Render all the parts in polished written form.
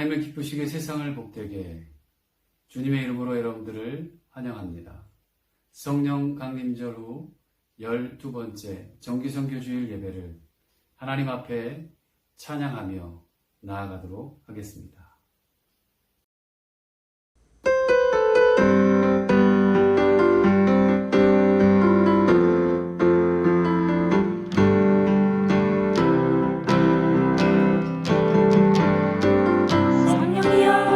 하나님을 기쁘시게 세상을 복되게 주님의 이름으로 여러분들을 환영합니다. 성령 강림절 후 12번째 정기선교주일 예배를 하나님 앞에 찬양하며 나아가도록 하겠습니다. 성령이여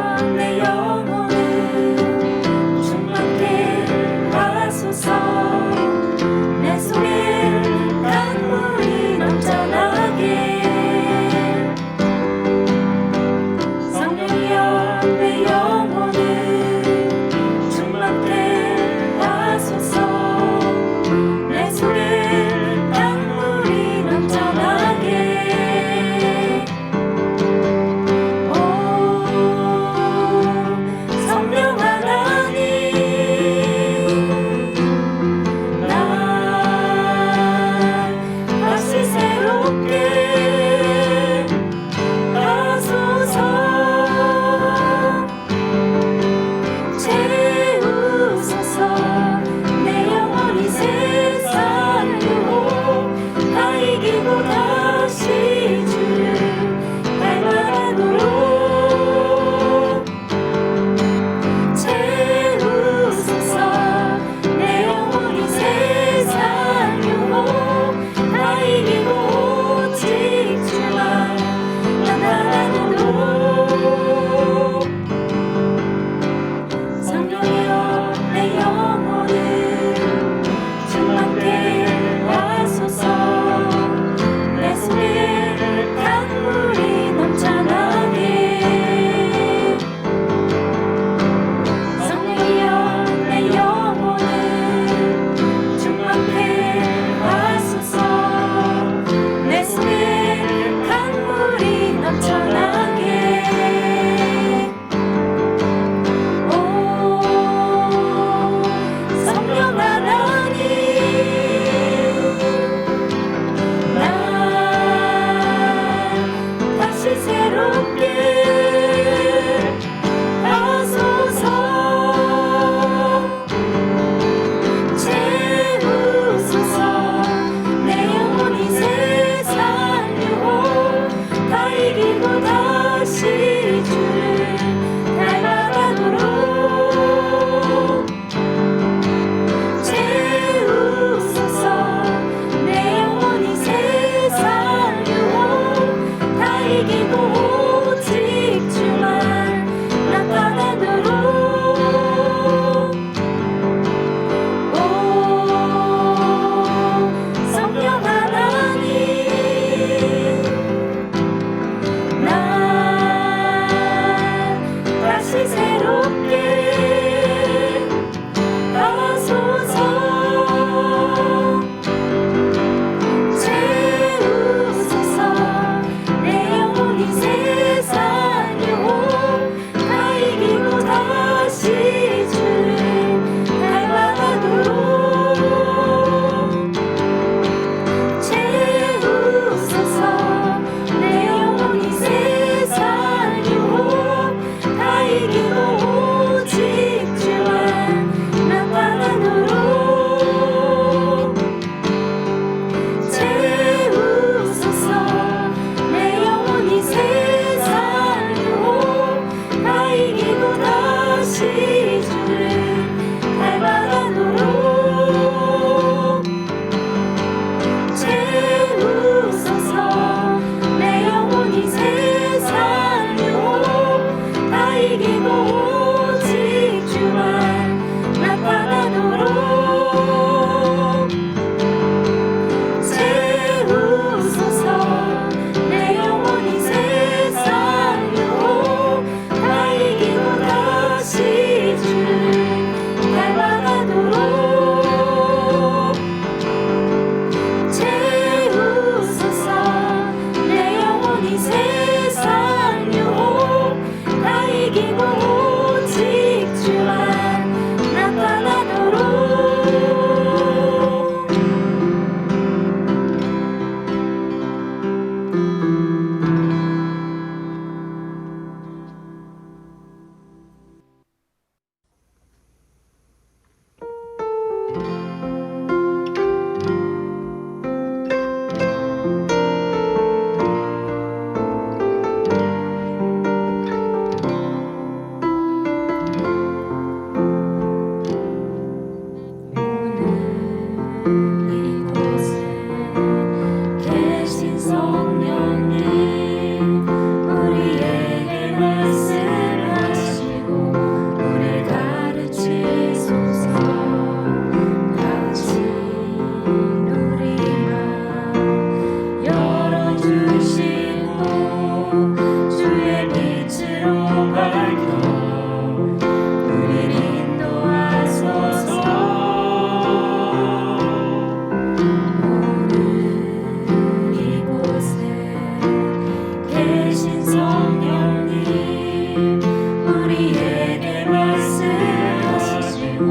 우리에게 말씀하시고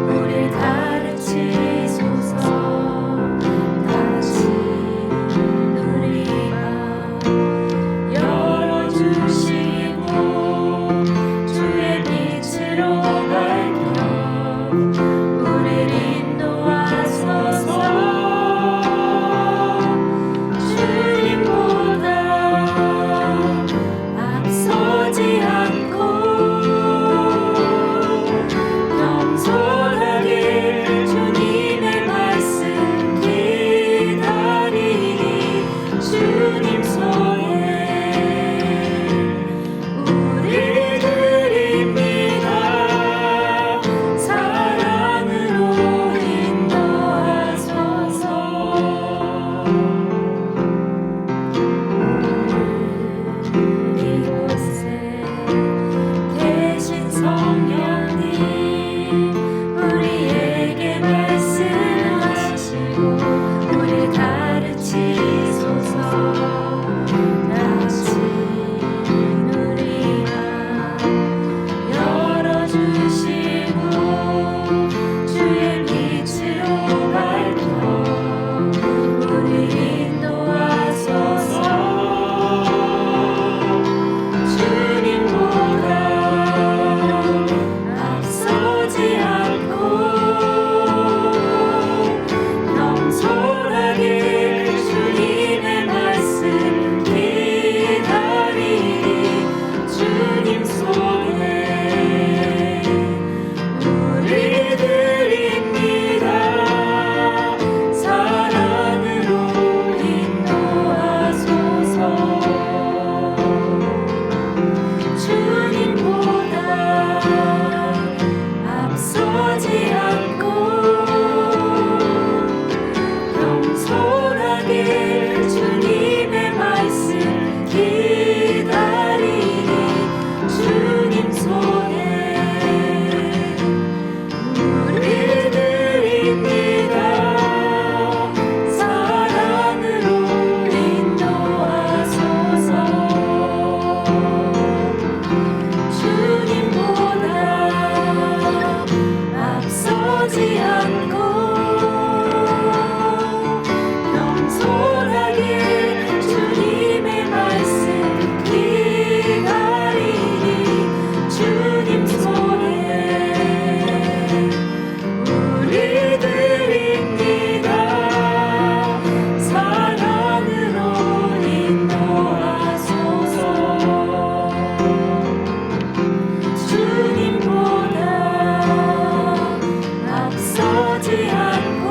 우리 가르치소서. 같이 누리라 열어주시고 주의 빛으로 밝혀 우리를 인도하소서. 주님보다 앞서지 않고 겸손하게 주님의 말씀 기다리니 주님 손에 우리 드립니다. 사랑으로 인도하소서. 이곳에 계신 성령님 우리에게 말씀하시고 우리 가르치소서. 같이 누리라 열어주시고 주의 빛으로 밝혀 우리 인도하소서. 주님보다 앞서지 않고 겸손하게 주님의 말씀 기다리니 주님 손에 우리 드립니다. 사랑으로 인도하소서. 주님보다 앞서지 않고 겸손하게 주님의 말씀 기다리니 주님 손에 우리 드립니다. 사랑으로 인도하소서. 주님보다 앞서지 않고 겸손하게 주님의 말씀 기다리니 주님 손에 우리 드립니다. 사랑으로 인도하소서. 주님보다 앞서지 않고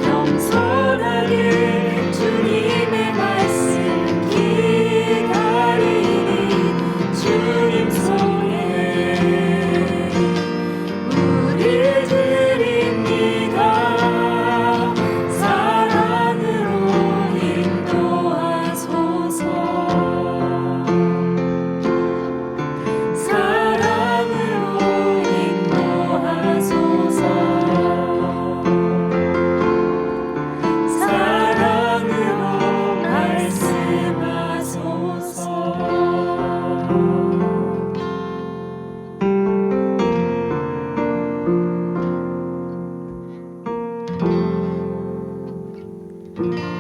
겸손하게 주님의 말씀 기다리니 주님 손에 우리 드립니다. 사랑으로 인도하소서. 사랑으로 인도하소서. 사랑으로 말씀하소서.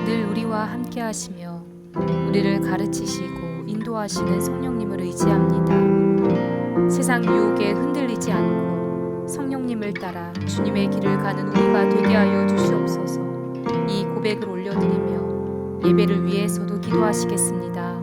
늘 우리와 함께 하시며 우리를 가르치시고 인도하시는 성령님을 의지합니다. 세상 유혹에 흔들리지 않고 성령님을 따라 주님의 길을 가는 우리가 되게 하여 주시옵소서. 이 고백을 올려드리며 예배를 위해서도 기도하시겠습니다.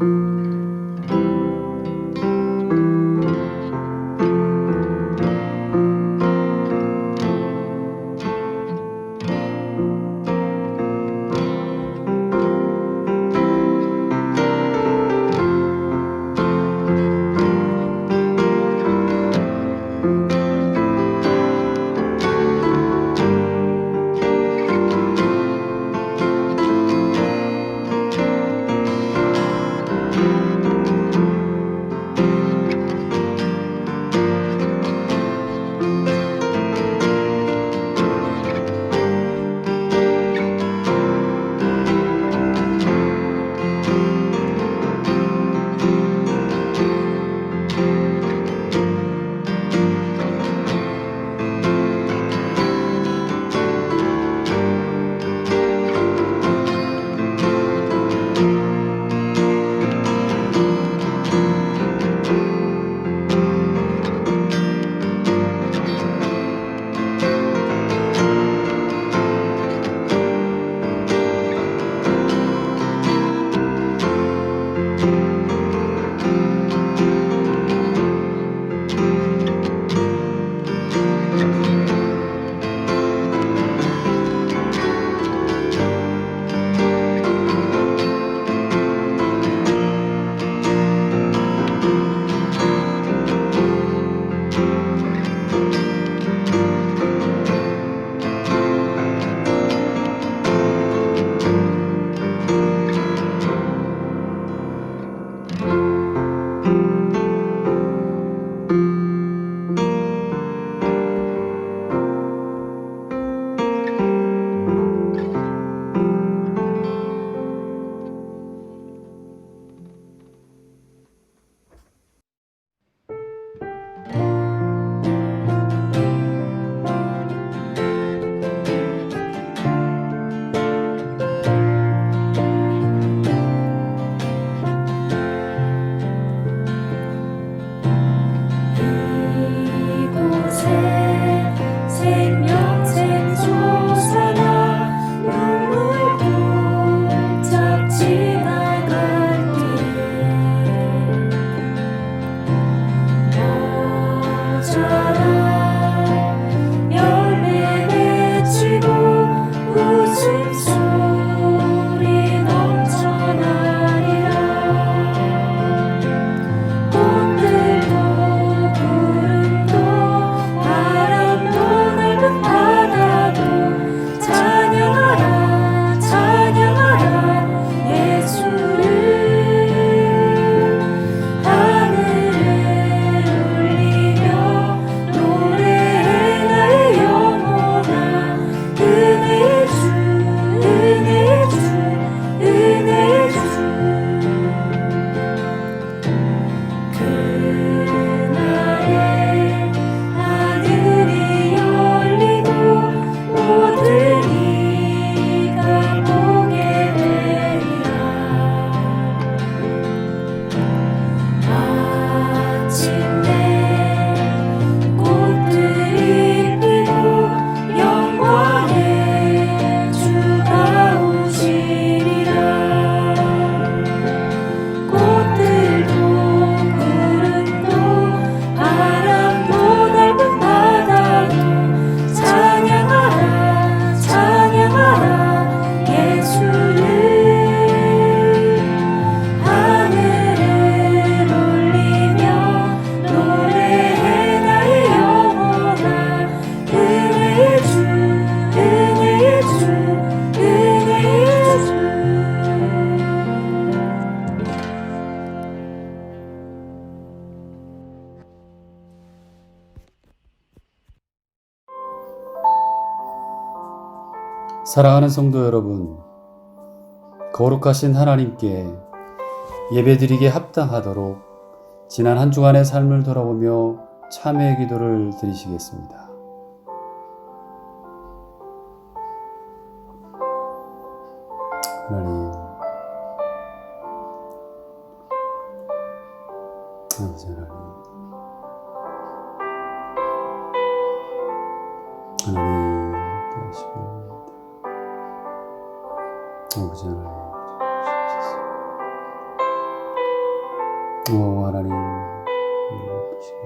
사랑하는 성도 여러분, 거룩하신 하나님께 예배드리기에 합당하도록 지난 한 주간의 삶을 돌아보며 참회의 기도를 드리시겠습니다. 하나님, 아버지 하나님 되시옵소서. 아버지 하나님, 오 하나님, 주님,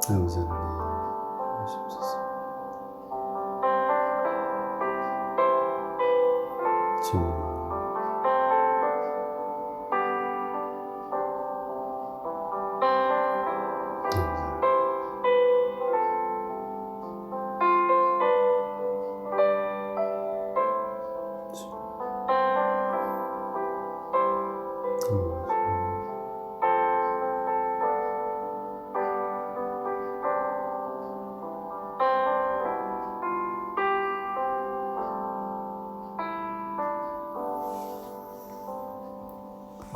아버지 하나님, 하시옵소서. 주님,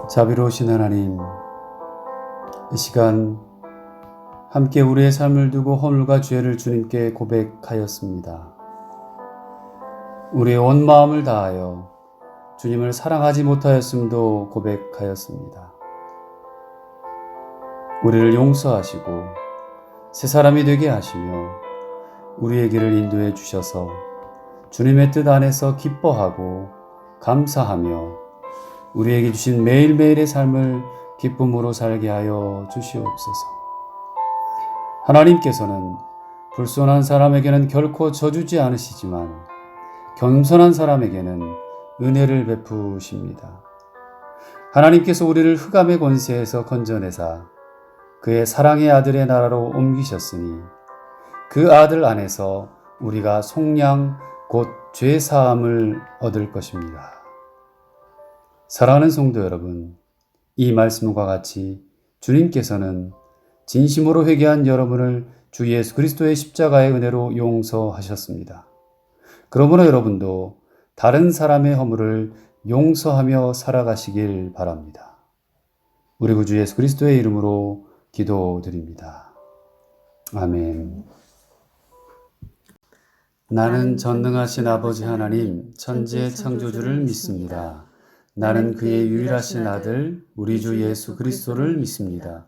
자비로우신 하나님, 이 시간 함께 우리의 삶을 두고 허물과 죄를 주님께 고백하였습니다. 우리의 온 마음을 다하여 주님을 사랑하지 못하였음도 고백하였습니다. 우리를 용서하시고 새 사람이 되게 하시며 우리의 길을 인도해 주셔서 주님의 뜻 안에서 기뻐하고 감사하며 우리에게 주신 매일매일의 삶을 기쁨으로 살게 하여 주시옵소서. 하나님께서는 불손한 사람에게는 결코 져주지 않으시지만 겸손한 사람에게는 은혜를 베푸십니다. 하나님께서 우리를 흑암의 권세에서 건져내사 그의 사랑의 아들의 나라로 옮기셨으니 그 아들 안에서 우리가 속량 곧 죄사함을 얻을 것입니다. 사랑하는 성도 여러분, 이 말씀과 같이 주님께서는 진심으로 회개한 여러분을 주 예수 그리스도의 십자가의 은혜로 용서하셨습니다. 그러므로 여러분도 다른 사람의 허물을 용서하며 살아가시길 바랍니다. 우리 구주 예수 그리스도의 이름으로 기도드립니다. 아멘. 나는 전능하신 아버지 하나님, 천지의 창조주를 믿습니다. 나는 그의 유일하신 아들, 우리 주 예수 그리스도를 믿습니다.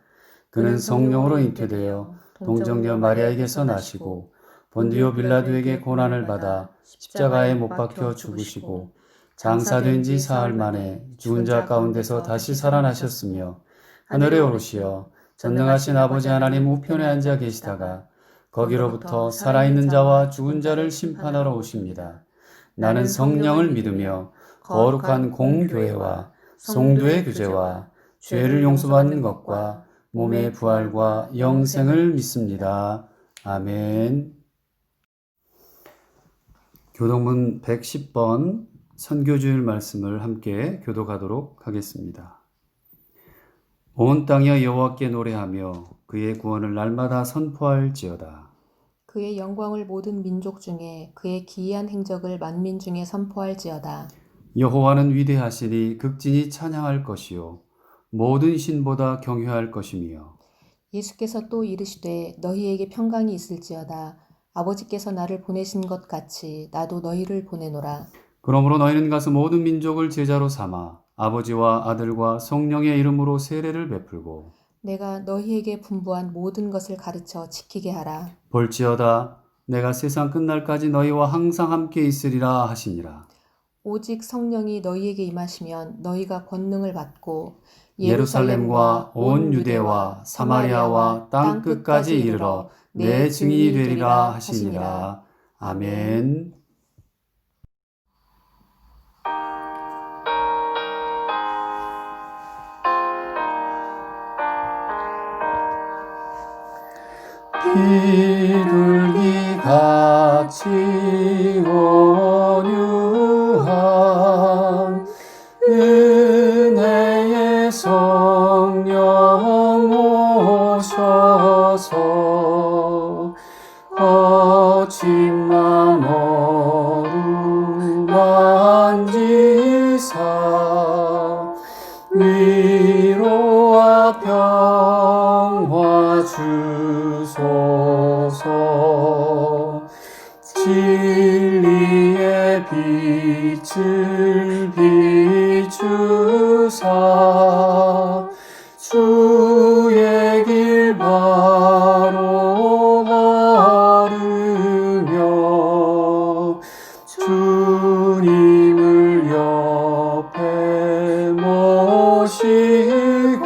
그는 성령으로 잉태되어 동정녀 마리아에게서 나시고 본디오 빌라도에게 고난을 받아 십자가에 못 박혀 죽으시고 장사된 지 사흘 만에 죽은 자 가운데서 다시 살아나셨으며 하늘에 오르시어 전능하신 아버지 하나님 우편에 앉아 계시다가 거기로부터 살아있는 자와 죽은 자를 심판하러 오십니다. 나는 성령을 믿으며 거룩한 공교회와 성도의 교제와 죄를 용서받는 것과 몸의 부활과 영생을 믿습니다. 아멘. 교동문 110번 선교주일 말씀을 함께 교독하도록 하겠습니다. 온 땅이여 여호와께 노래하며 그의 구원을 날마다 선포할지어다. 그의 영광을 모든 민족 중에 그의 기이한 행적을 만민 중에 선포할지어다. 여호와는 위대하시니 극진히 찬양할 것이요 모든 신보다 경외할 것이며 예수께서 또 이르시되 너희에게 평강이 있을지어다. 아버지께서 나를 보내신 것 같이 나도 너희를 보내노라. 그러므로 너희는 가서 모든 민족을 제자로 삼아 아버지와 아들과 성령의 이름으로 세례를 베풀고 내가 너희에게 분부한 모든 것을 가르쳐 지키게 하라. 볼지어다 내가 세상 끝날까지 너희와 항상 함께 있으리라 하시니라. 오직 성령이 너희에게 임하시면 너희가 권능을 받고 예루살렘과 온 유대와 사마리아와 땅 끝까지 이르러 내 증인이 되리라 하시니라. 아멘. 비둘기가 같이 온유한 은혜의 성령 오셔서 거친 맘 어루만지사 위로와 평화 주소서. 진리의 빛을 비추사 주의 길 바로 걸으며 주님을 옆에 모시고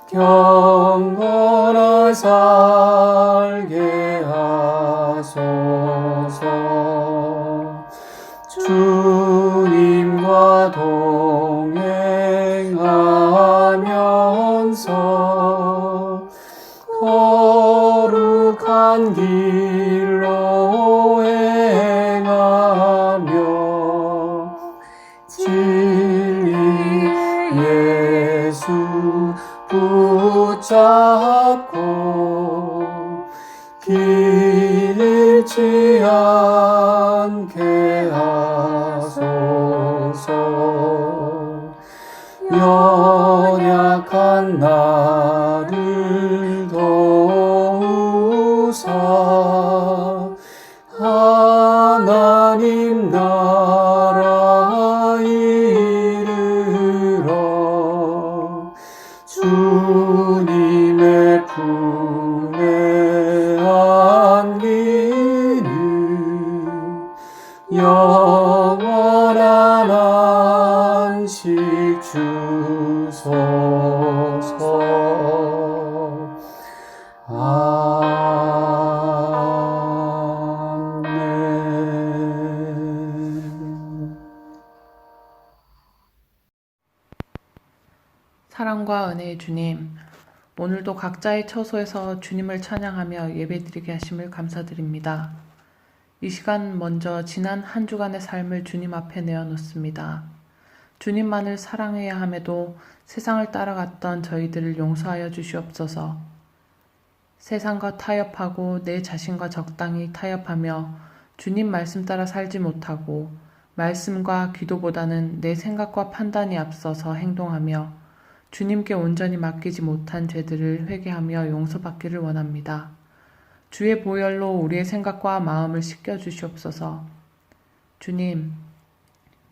경건한 살게 하소서. 주님과 동행하면서 거룩한 길로 행하며 진리 예수 붙잡고 길 잃지 않게 하소서. 연약한 나를 도우사 하나님 나라 이르러 주님의 품에 안기는 영원한 안식 주소서. 아멘. 사랑과 은혜의 주님, 오늘도 각자의 처소에서 주님을 찬양하며 예배드리게 하심을 감사드립니다. 이 시간 먼저 지난 한 주간의 삶을 주님 앞에 내어놓습니다. 주님만을 사랑해야 함에도 세상을 따라갔던 저희들을 용서하여 주시옵소서. 세상과 타협하고 내 자신과 적당히 타협하며 주님 말씀 따라 살지 못하고 말씀과 기도보다는 내 생각과 판단이 앞서서 행동하며 주님께 온전히 맡기지 못한 죄들을 회개하며 용서받기를 원합니다. 주의 보혈로 우리의 생각과 마음을 씻겨 주시옵소서. 주님,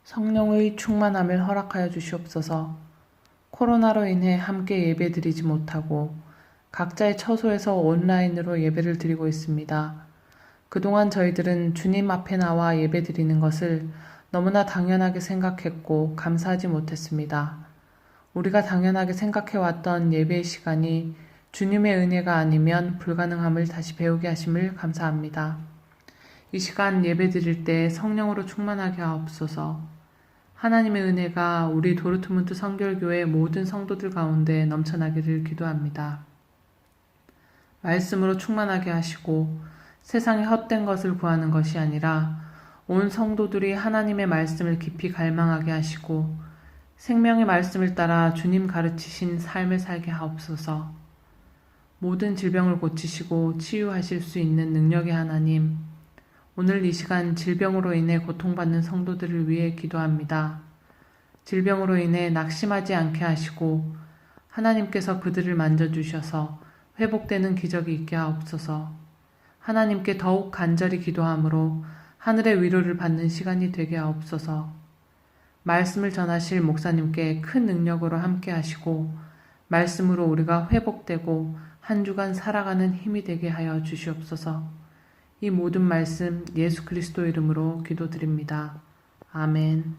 성령의 충만함을 허락하여 주시옵소서. 코로나로 인해 함께 예배드리지 못하고 각자의 처소에서 온라인으로 예배를 드리고 있습니다. 그동안 저희들은 주님 앞에 나와 예배드리는 것을 너무나 당연하게 생각했고 감사하지 못했습니다. 우리가 당연하게 생각해왔던 예배의 시간이 주님의 은혜가 아니면 불가능함을 다시 배우게 하심을 감사합니다. 이 시간 예배드릴 때 성령으로 충만하게 하옵소서. 하나님의 은혜가 우리 도르트문트 성결교회 모든 성도들 가운데 넘쳐나기를 기도합니다. 말씀으로 충만하게 하시고 세상의 헛된 것을 구하는 것이 아니라 온 성도들이 하나님의 말씀을 깊이 갈망하게 하시고 생명의 말씀을 따라 주님 가르치신 삶을 살게 하옵소서. 모든 질병을 고치시고 치유하실 수 있는 능력의 하나님, 오늘 이 시간 질병으로 인해 고통받는 성도들을 위해 기도합니다. 질병으로 인해 낙심하지 않게 하시고 하나님께서 그들을 만져주셔서 회복되는 기적이 있게 하옵소서. 하나님께 더욱 간절히 기도함으로 하늘의 위로를 받는 시간이 되게 하옵소서. 말씀을 전하실 목사님께 큰 능력으로 함께 하시고 말씀으로 우리가 회복되고 한 주간 살아가는 힘이 되게 하여 주시옵소서. 이 모든 말씀 예수 그리스도 이름으로 기도드립니다. 아멘.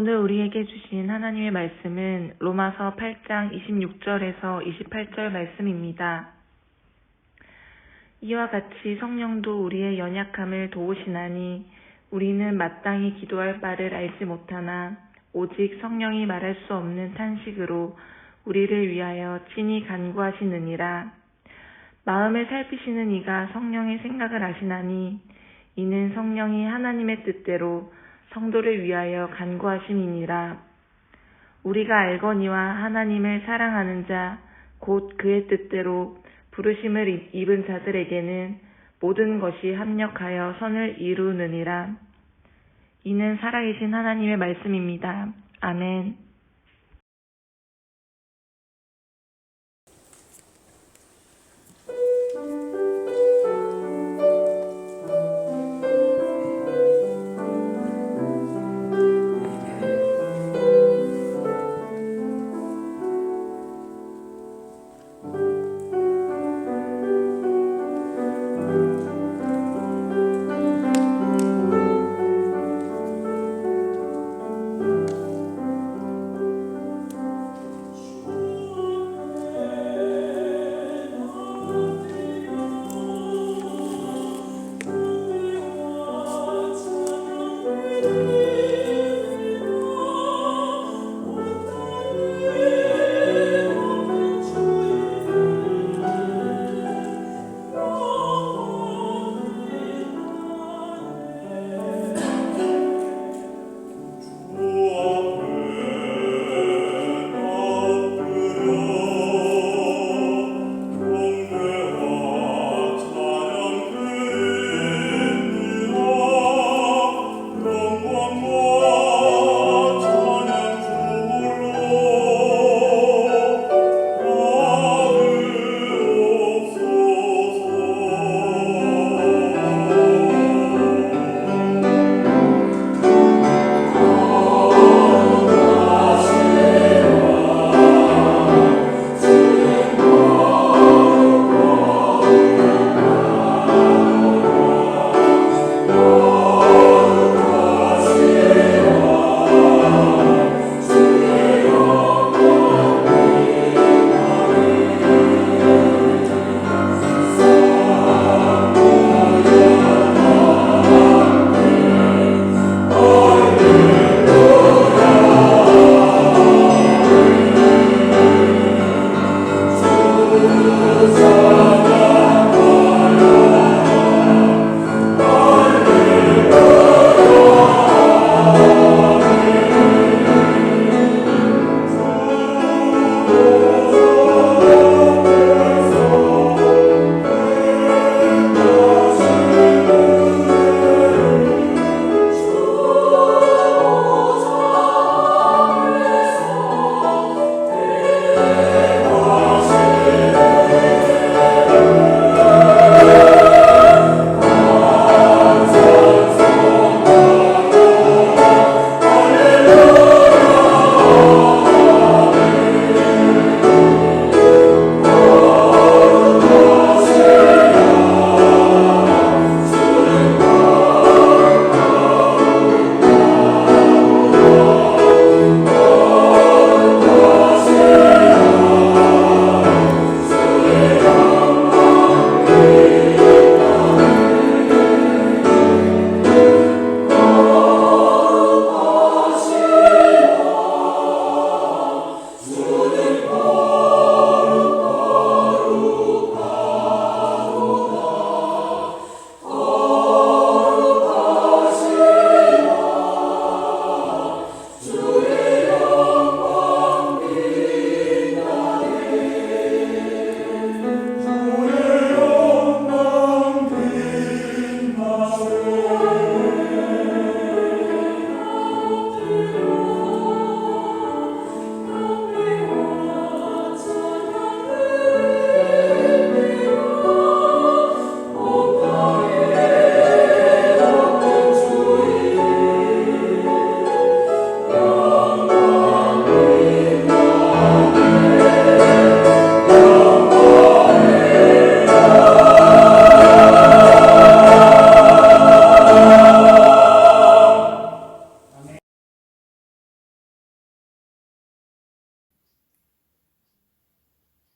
오늘 우리에게 주신 하나님의 말씀은 로마서 8장 26절에서 28절 말씀입니다. 이와 같이 성령도 우리의 연약함을 도우시나니 우리는 마땅히 기도할 바를 알지 못하나 오직 성령이 말할 수 없는 탄식으로 우리를 위하여 친히 간구하시느니라. 마음을 살피시는 이가 성령의 생각을 아시나니 이는 성령이 하나님의 뜻대로 성도를 위하여 간구하심이니라. 우리가 알거니와 하나님을 사랑하는 자 곧 그의 뜻대로 부르심을 입은 자들에게는 모든 것이 합력하여 선을 이루느니라. 이는 살아계신 하나님의 말씀입니다. 아멘.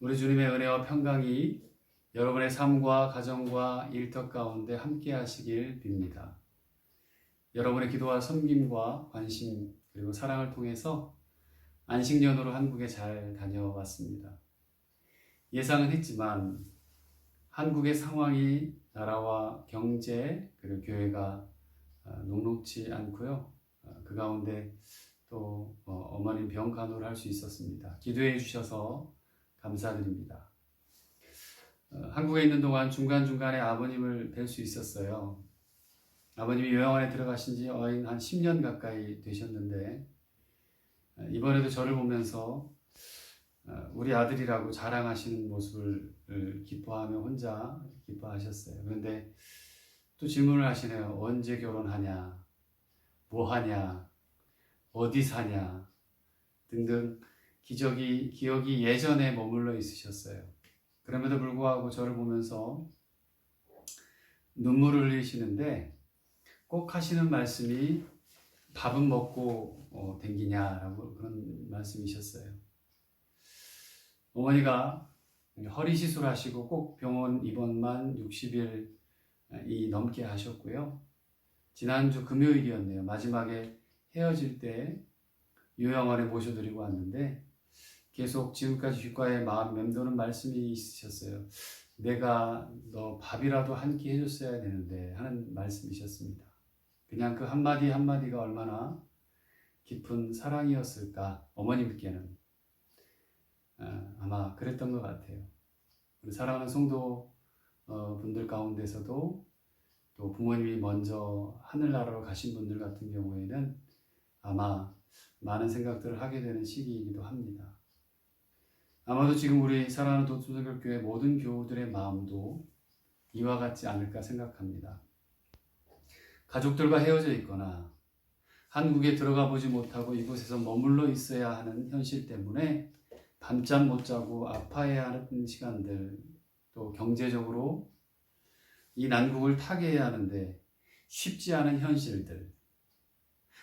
우리 주님의 은혜와 평강이 여러분의 삶과 가정과 일터 가운데 함께 하시길 빕니다. 여러분의 기도와 섬김과 관심 그리고 사랑을 통해서 안식년으로 한국에 잘 다녀왔습니다. 예상은 했지만 한국의 상황이 나라와 경제 그리고 교회가 녹록지 않고요. 그 가운데 또 어머님 병 간호를 할 수 있었습니다. 기도해 주셔서 감사드립니다. 한국에 있는 동안 중간중간에 아버님을 뵐 수 있었어요. 아버님이 요양원에 들어가신 지 한 10년 가까이 되셨는데 이번에도 저를 보면서 우리 아들이라고 자랑하시는 모습을 기뻐하며 혼자 기뻐하셨어요. 그런데 또 질문을 하시네요. 언제 결혼하냐? 뭐 하냐? 어디 사냐? 등등 기억이 예전에 머물러 있으셨어요. 그럼에도 불구하고 저를 보면서 눈물을 흘리시는데 꼭 하시는 말씀이 밥은 먹고 댕기냐라고 그런 말씀이셨어요. 어머니가 허리 시술하시고 꼭 병원 입원만 60일이 넘게 하셨고요. 지난주 금요일이었네요. 마지막에 헤어질 때 요양원에 모셔드리고 왔는데 계속 지금까지 귓가에 마음 맴도는 말씀이 있으셨어요. 내가 너 밥이라도 한 끼 해줬어야 되는데 하는 말씀이셨습니다. 그냥 그 한마디 한마디가 얼마나 깊은 사랑이었을까 어머님께는 아마 그랬던 것 같아요. 우리 사랑하는 성도 분들 가운데서도 또 부모님이 먼저 하늘나라로 가신 분들 같은 경우에는 아마 많은 생각들을 하게 되는 시기이기도 합니다. 아마도 지금 우리 사랑하는 도순성결교회 모든 교우들의 마음도 이와 같지 않을까 생각합니다. 가족들과 헤어져 있거나 한국에 들어가 보지 못하고 이곳에서 머물러 있어야 하는 현실 때문에 밤잠 못 자고 아파해야 하는 시간들, 또 경제적으로 이 난국을 타개해야 하는데 쉽지 않은 현실들,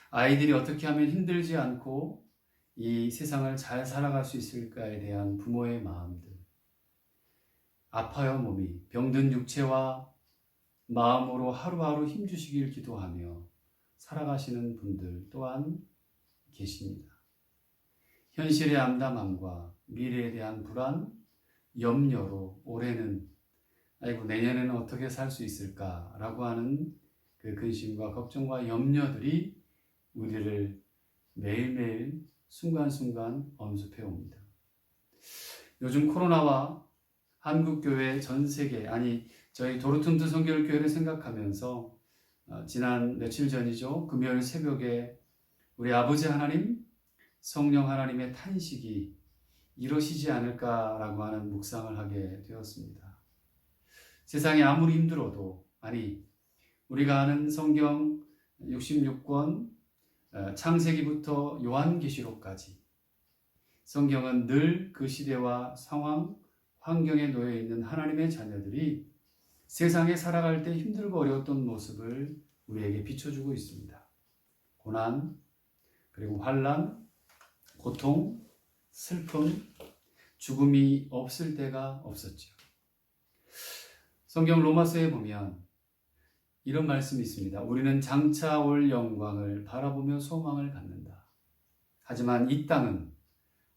아이들이 어떻게 하면 힘들지 않고 이 세상을 잘 살아갈 수 있을까에 대한 부모의 마음들, 아파요 몸이, 병든 육체와 마음으로 하루하루 힘주시길 기도하며 살아가시는 분들 또한 계십니다. 현실의 암담함과 미래에 대한 불안, 염려로 올해는 아이고 내년에는 어떻게 살 수 있을까라고 하는 그 근심과 걱정과 염려들이 우리를 매일매일 순간순간 엄습해 옵니다. 요즘 코로나와 한국교회 전 세계, 아니 저희 도르툰트 성결교회를 생각하면서 지난 며칠 전이죠. 금요일 새벽에 우리 아버지 하나님, 성령 하나님의 탄식이 이러시지 않을까라고 하는 묵상을 하게 되었습니다. 세상이 아무리 힘들어도, 아니 우리가 아는 성경 66권 창세기부터 요한계시록까지 성경은 늘 그 시대와 상황, 환경에 놓여 있는 하나님의 자녀들이 세상에 살아갈 때 힘들고 어려웠던 모습을 우리에게 비춰주고 있습니다. 고난, 그리고 환난, 고통, 슬픔, 죽음이 없을 때가 없었죠. 성경 로마서에 보면 이런 말씀이 있습니다. 우리는 장차 올 영광을 바라보며 소망을 갖는다. 하지만 이 땅은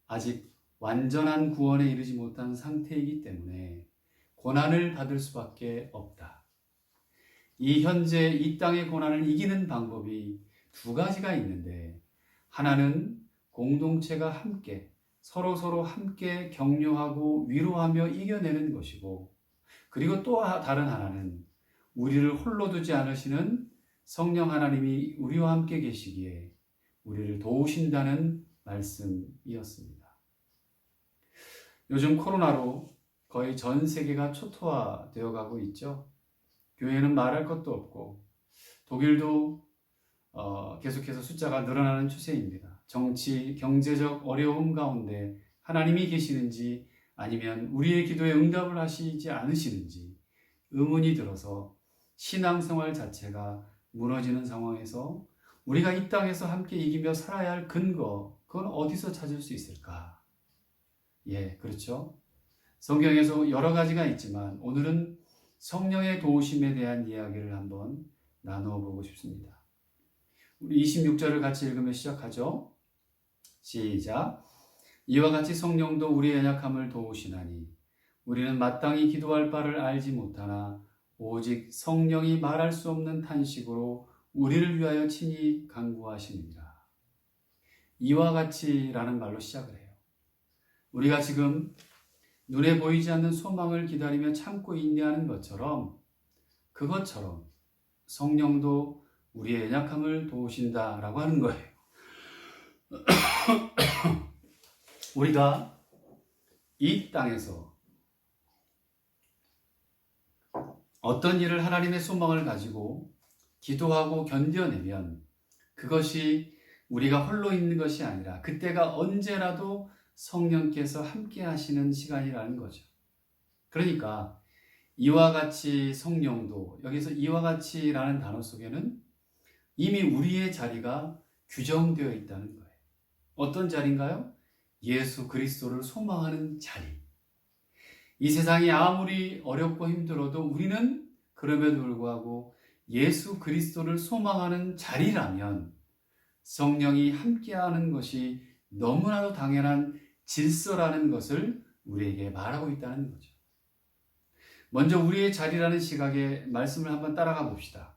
아직 완전한 구원에 이르지 못한 상태이기 때문에 고난을 받을 수밖에 없다. 이 현재 이 땅의 고난을 이기는 방법이 두 가지가 있는데, 하나는 공동체가 함께 서로 함께 격려하고 위로하며 이겨내는 것이고, 그리고 또 다른 하나는 우리를 홀로 두지 않으시는 성령 하나님이 우리와 함께 계시기에 우리를 도우신다는 말씀이었습니다. 요즘 코로나로 거의 전 세계가 초토화되어 가고 있죠. 교회는 말할 것도 없고 독일도 계속해서 숫자가 늘어나는 추세입니다. 정치, 경제적 어려움 가운데 하나님이 계시는지 아니면 우리의 기도에 응답을 하시지 않으시는지 의문이 들어서 신앙생활 자체가 무너지는 상황에서 우리가 이 땅에서 함께 이기며 살아야 할 근거, 그건 어디서 찾을 수 있을까? 예, 그렇죠. 성경에서 여러 가지가 있지만 오늘은 성령의 도우심에 대한 이야기를 한번 나누어 보고 싶습니다. 우리 26절을 같이 읽으며 시작하죠. 시작. 이와 같이 성령도 우리의 연약함을 도우시나니 우리는 마땅히 기도할 바를 알지 못하나 오직 성령이 말할 수 없는 탄식으로 우리를 위하여 친히 간구하시느니라. 이와 같이라는 말로 시작을 해요. 우리가 지금 눈에 보이지 않는 소망을 기다리며 참고 인내하는 것처럼 그것처럼 성령도 우리의 연약함을 도우신다라고 하는 거예요. 우리가 이 땅에서 어떤 일을 하나님의 소망을 가지고 기도하고 견뎌내면 그것이 우리가 홀로 있는 것이 아니라 그때가 언제라도 성령께서 함께 하시는 시간이라는 거죠. 그러니까 이와 같이 성령도, 여기서 이와 같이라는 단어 속에는 이미 우리의 자리가 규정되어 있다는 거예요. 어떤 자리인가요? 예수 그리스도를 소망하는 자리. 이 세상이 아무리 어렵고 힘들어도 우리는 그럼에도 불구하고 예수 그리스도를 소망하는 자리라면 성령이 함께하는 것이 너무나도 당연한 질서라는 것을 우리에게 말하고 있다는 거죠. 먼저 우리의 자리라는 시각의 말씀을 한번 따라가 봅시다.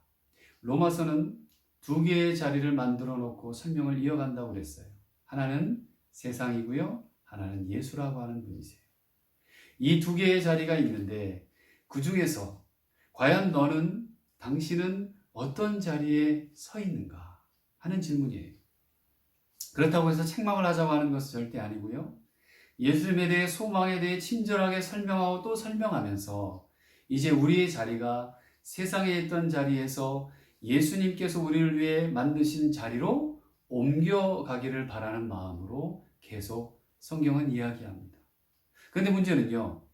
로마서는 두 개의 자리를 만들어 놓고 설명을 이어간다고 그랬어요. 하나는 세상이고요, 하나는 예수라고 하는 분이세요. 이 두 개의 자리가 있는데 그 중에서 과연 당신은 어떤 자리에 서 있는가 하는 질문이에요. 그렇다고 해서 책망을 하자고 하는 것은 절대 아니고요. 예수님에 대해 소망에 대해 친절하게 설명하고 또 설명하면서 이제 우리의 자리가 세상에 있던 자리에서 예수님께서 우리를 위해 만드신 자리로 옮겨가기를 바라는 마음으로 계속 성경은 이야기합니다. 그런데 문제는요,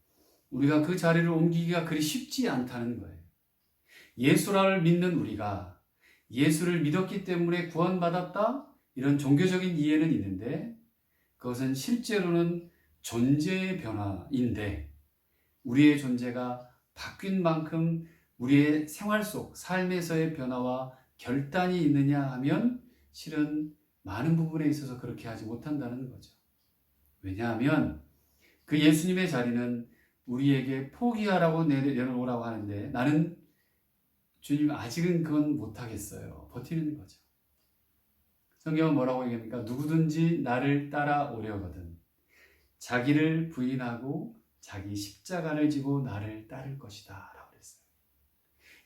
우리가 그 자리를 옮기기가 그리 쉽지 않다는 거예요. 예수를 믿는 우리가 예수를 믿었기 때문에 구원받았다? 이런 종교적인 이해는 있는데 그것은 실제로는 존재의 변화인데 우리의 존재가 바뀐 만큼 우리의 생활 속 삶에서의 변화와 결단이 있느냐 하면 실은 많은 부분에 있어서 그렇게 하지 못한다는 거죠. 왜냐하면 그 예수님의 자리는 우리에게 포기하라고 내려놓으라고 하는데 나는 주님 아직은 그건 못하겠어요. 버티는 거죠. 성경은 뭐라고 얘기합니까? 누구든지 나를 따라오려거든 자기를 부인하고 자기 십자가를 지고 나를 따를 것이다 라고 그랬어요.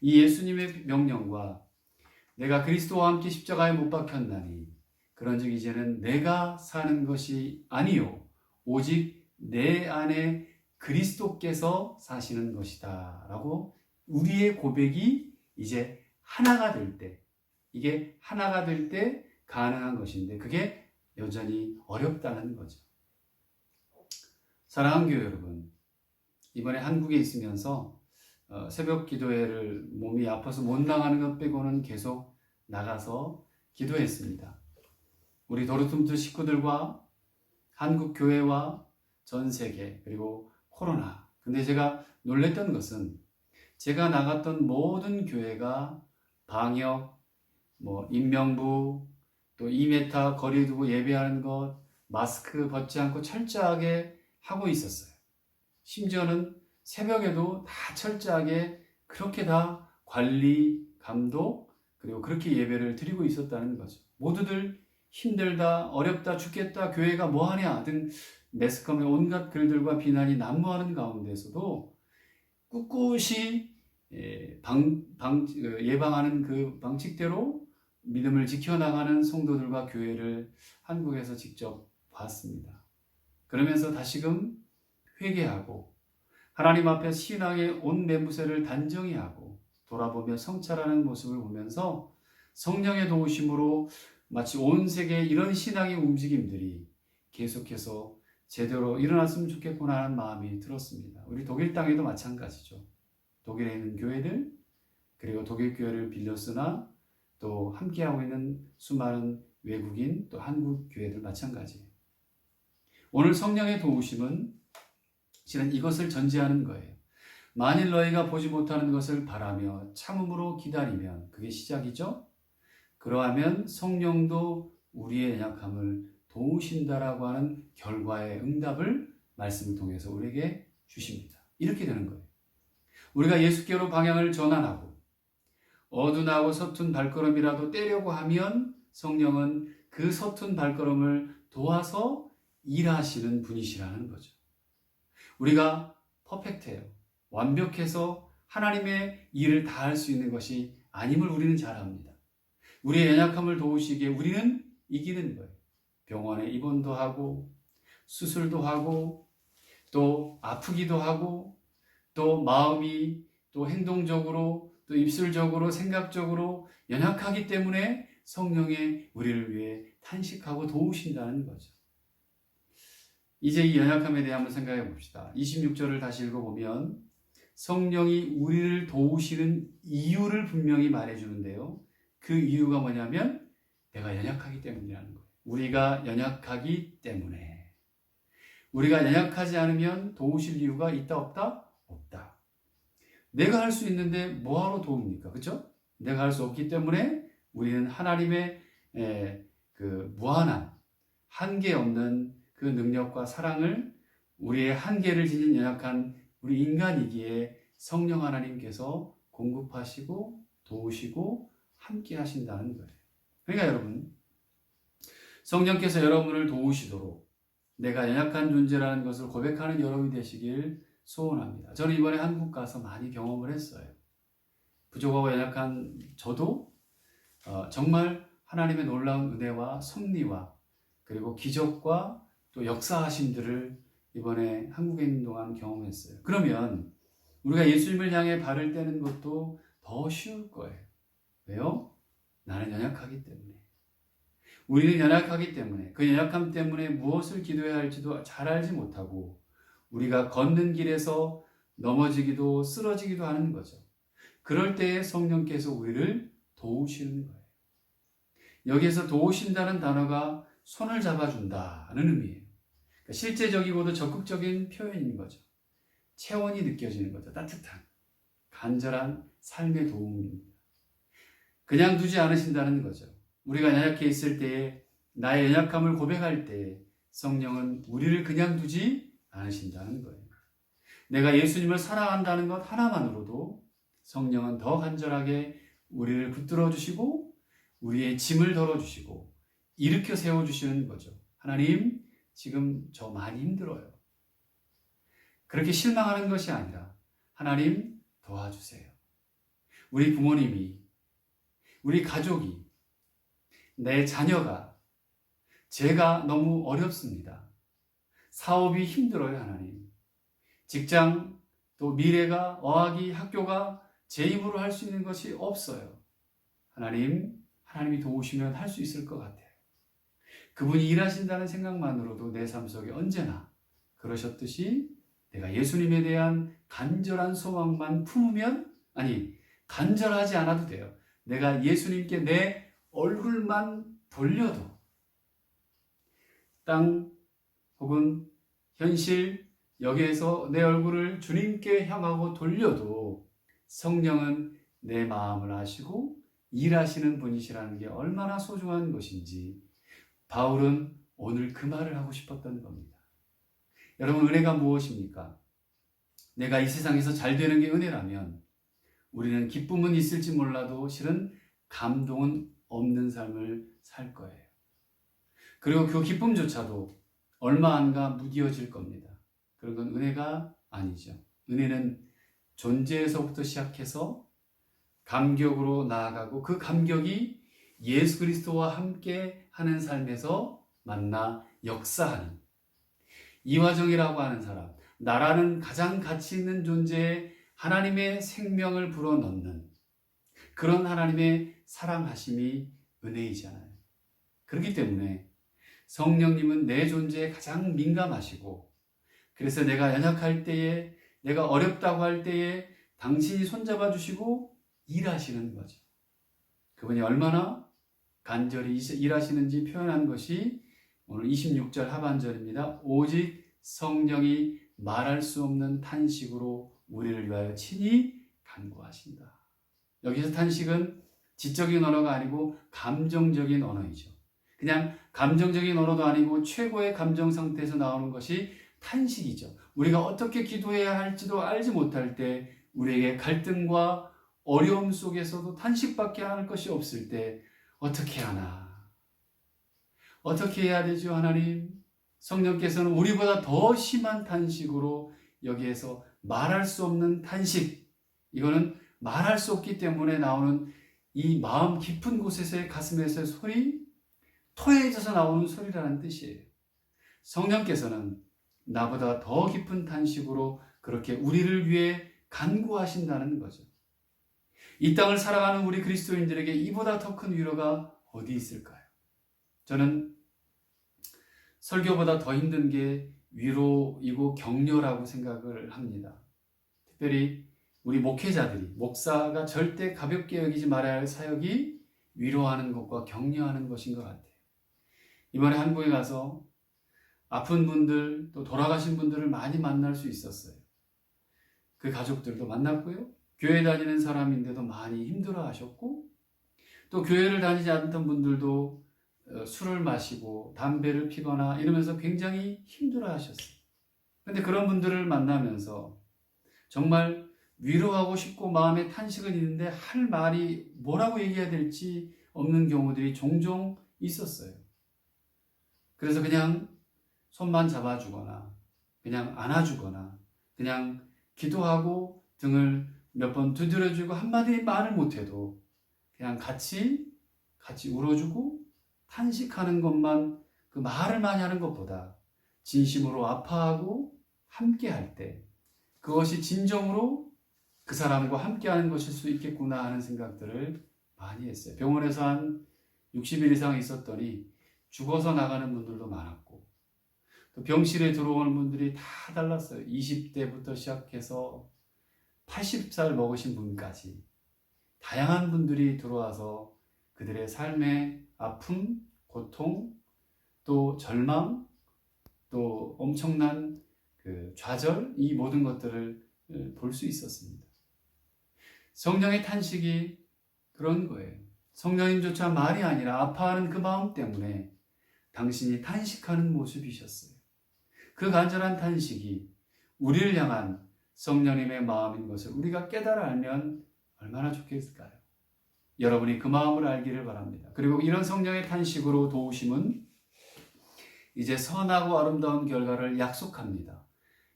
이 예수님의 명령과 내가 그리스도와 함께 십자가에 못 박혔나니 그런즉 이제는 내가 사는 것이 아니요 오직 내 안에 그리스도께서 사시는 것이다 라고 우리의 고백이 이제 하나가 될 때, 이게 하나가 될 때 가능한 것인데 그게 여전히 어렵다는 거죠. 사랑하는 교회 여러분, 이번에 한국에 있으면서 새벽 기도회를 몸이 아파서 못 나가는 것 빼고는 계속 나가서 기도했습니다. 우리 도르툼트 식구들과 한국 교회와 전 세계 그리고 코로나. 근데 제가 놀랬던 것은 제가 나갔던 모든 교회가 방역, 인명부, 또 2m 거리 두고 예배하는 것, 마스크 벗지 않고 철저하게 하고 있었어요. 심지어는 새벽에도 다 철저하게 그렇게 다 관리, 감독, 그리고 그렇게 예배를 드리고 있었다는 거죠. 모두들 힘들다, 어렵다, 죽겠다, 교회가 뭐하냐 등 매스컴의 온갖 글들과 비난이 난무하는 가운데서도 꿋꿋이 예방하는 그 방식대로 믿음을 지켜나가는 성도들과 교회를 한국에서 직접 봤습니다. 그러면서 다시금 회개하고 하나님 앞에 신앙의 온 매무새를 단정히 하고 돌아보며 성찰하는 모습을 보면서 성령의 도우심으로 마치 온 세계에 이런 신앙의 움직임들이 계속해서 제대로 일어났으면 좋겠구나 하는 마음이 들었습니다. 우리 독일 땅에도 마찬가지죠. 독일에 있는 교회들, 그리고 독일 교회를 빌려 쓰나 또 함께하고 있는 수많은 외국인, 또 한국 교회들 마찬가지예요. 오늘 성령의 도우심은 실은 이것을 전제하는 거예요. 만일 너희가 보지 못하는 것을 바라며 참음으로 기다리면, 그게 시작이죠. 그러하면 성령도 우리의 연약함을 도우신다라고 하는 결과의 응답을 말씀을 통해서 우리에게 주십니다. 이렇게 되는 거예요. 우리가 예수께로 방향을 전환하고 어두나고 서툰 발걸음이라도 떼려고 하면 성령은 그 서툰 발걸음을 도와서 일하시는 분이시라는 거죠. 우리가 퍼펙트해요. 완벽해서 하나님의 일을 다 할 수 있는 것이 아님을 우리는 잘 압니다. 우리의 연약함을 도우시기에 우리는 이기는 거예요. 병원에 입원도 하고 수술도 하고 또 아프기도 하고 또 마음이 또 행동적으로 또 입술적으로 생각적으로 연약하기 때문에 성령의 우리를 위해 탄식하고 도우신다는 거죠. 이제 이 연약함에 대해 한번 생각해 봅시다. 26절을 다시 읽어보면 성령이 우리를 도우시는 이유를 분명히 말해주는데요. 그 이유가 뭐냐면 내가 연약하기 때문이라는 거예요. 우리가 연약하기 때문에. 우리가 연약하지 않으면 도우실 이유가 있다 없다? 없다. 내가 할 수 있는데 뭐하러 도웁니까? 그렇죠? 내가 할 수 없기 때문에 우리는 하나님의 그 무한한 한계 없는 그 능력과 사랑을 우리의 한계를 지닌 연약한 우리 인간이기에 성령 하나님께서 공급하시고 도우시고 함께 하신다는 거예요. 그러니까 여러분, 성령께서 여러분을 도우시도록 내가 연약한 존재라는 것을 고백하는 여러분이 되시길 소원합니다. 저는 이번에 한국 가서 많이 경험을 했어요. 부족하고 연약한 저도 정말 하나님의 놀라운 은혜와 섭리와 그리고 기적과 또 역사하심들을 이번에 한국에 있는 동안 경험했어요. 그러면 우리가 예수님을 향해 발을 떼는 것도 더 쉬울 거예요. 왜요? 나는 연약하기 때문에. 우리는 연약하기 때문에 그 연약함 때문에 무엇을 기도해야 할지도 잘 알지 못하고 우리가 걷는 길에서 넘어지기도 쓰러지기도 하는 거죠. 그럴 때에 성령께서 우리를 도우시는 거예요. 여기에서 도우신다는 단어가 손을 잡아준다는 의미예요. 그러니까 실제적이고도 적극적인 표현인 거죠. 체온이 느껴지는 거죠. 따뜻한, 간절한 삶의 도움입니다. 그냥 두지 않으신다는 거죠. 우리가 연약해 있을 때에 나의 연약함을 고백할 때에 성령은 우리를 그냥 두지 않으신다는 거예요. 내가 예수님을 사랑한다는 것 하나만으로도 성령은 더 간절하게 우리를 붙들어 주시고 우리의 짐을 덜어주시고 일으켜 세워주시는 거죠. 하나님, 지금 저 많이 힘들어요. 그렇게 실망하는 것이 아니라 하나님 도와주세요. 우리 부모님이, 우리 가족이, 내 자녀가, 제가 너무 어렵습니다. 사업이 힘들어요, 하나님. 직장, 또 미래가, 어학이, 학교가 제 힘으로 할 수 있는 것이 없어요. 하나님이 도우시면 할 수 있을 것 같아요. 그분이 일하신다는 생각만으로도 내 삶 속에 언제나 그러셨듯이 내가 예수님에 대한 간절한 소망만 품으면, 간절하지 않아도 돼요. 내가 예수님께 내 얼굴만 돌려도 땅 혹은 현실 여기에서 내 얼굴을 주님께 향하고 돌려도 성령은 내 마음을 아시고 일하시는 분이시라는 게 얼마나 소중한 것인지 바울은 오늘 그 말을 하고 싶었던 겁니다. 여러분, 은혜가 무엇입니까? 내가 이 세상에서 잘 되는 게 은혜라면 우리는 기쁨은 있을지 몰라도 실은 감동은 없는 삶을 살 거예요. 그리고 그 기쁨조차도 얼마 안 가 무뎌질 겁니다. 그런 건 은혜가 아니죠. 은혜는 존재에서부터 시작해서 감격으로 나아가고 그 감격이 예수 그리스도와 함께 하는 삶에서 만나 역사하는 이화정이라고 하는 사람, 나라는 가장 가치 있는 존재에 하나님의 생명을 불어넣는 그런 하나님의 사랑하심이 은혜이잖아요. 그렇기 때문에 성령님은 내 존재에 가장 민감하시고 그래서 내가 연약할 때에, 내가 어렵다고 할 때에 당신이 손잡아 주시고 일하시는 거죠. 그분이 얼마나 간절히 일하시는지 표현한 것이 오늘 26절 하반절입니다. 오직 성령이 말할 수 없는 탄식으로 우리를 위하여 친히 간구하신다. 여기서 탄식은 지적인 언어가 아니고 감정적인 언어이죠. 그냥 감정적인 언어도 아니고 최고의 감정 상태에서 나오는 것이 탄식이죠. 우리가 어떻게 기도해야 할지도 알지 못할 때, 우리에게 갈등과 어려움 속에서도 탄식밖에 할 것이 없을 때 어떻게 하나? 어떻게 해야 되죠, 하나님? 성령께서는 우리보다 더 심한 탄식으로 여기에서 말할 수 없는 탄식, 이거는 말할 수 없기 때문에 나오는 이 마음 깊은 곳에서의 가슴에서의 소리, 토해져서 나오는 소리라는 뜻이에요. 성령께서는 나보다 더 깊은 탄식으로 그렇게 우리를 위해 간구하신다는 거죠. 이 땅을 살아가는 우리 그리스도인들에게 이보다 더 큰 위로가 어디 있을까요? 저는 설교보다 더 힘든 게 위로이고 격려라고 생각을 합니다. 특별히 우리 목회자들이, 목사가 절대 가볍게 여기지 말아야 할 사역이 위로하는 것과 격려하는 것인 것 같아요. 이번에 한국에 가서 아픈 분들, 또 돌아가신 분들을 많이 만날 수 있었어요. 그 가족들도 만났고요. 교회 다니는 사람인데도 많이 힘들어 하셨고, 또 교회를 다니지 않던 분들도 술을 마시고 담배를 피거나 이러면서 굉장히 힘들어 하셨어요. 그런데 그런 분들을 만나면서 정말 위로하고 싶고 마음에 탄식은 있는데 할 말이 뭐라고 얘기해야 될지 없는 경우들이 종종 있었어요. 그래서 그냥 손만 잡아주거나 그냥 안아주거나 그냥 기도하고 등을 몇 번 두드려주고 한마디 말을 못해도 그냥 같이 울어주고 탄식하는 것만, 그 말을 많이 하는 것보다 진심으로 아파하고 함께할 때 그것이 진정으로 그 사람과 함께하는 것일 수 있겠구나 하는 생각들을 많이 했어요. 병원에서 한 60일 이상 있었더니 죽어서 나가는 분들도 많았고, 또 병실에 들어오는 분들이 다 달랐어요. 20대부터 시작해서 80살 먹으신 분까지 다양한 분들이 들어와서 그들의 삶의 아픔, 고통, 또 절망, 또 엄청난 그 좌절, 이 모든 것들을 볼 수 있었습니다. 성령의 탄식이 그런 거예요. 성령님조차 말이 아니라 아파하는 그 마음 때문에 당신이 탄식하는 모습이셨어요. 그 간절한 탄식이 우리를 향한 성령님의 마음인 것을 우리가 깨달아 알면 얼마나 좋겠을까요? 여러분이 그 마음을 알기를 바랍니다. 그리고 이런 성령의 탄식으로 도우심은 이제 선하고 아름다운 결과를 약속합니다.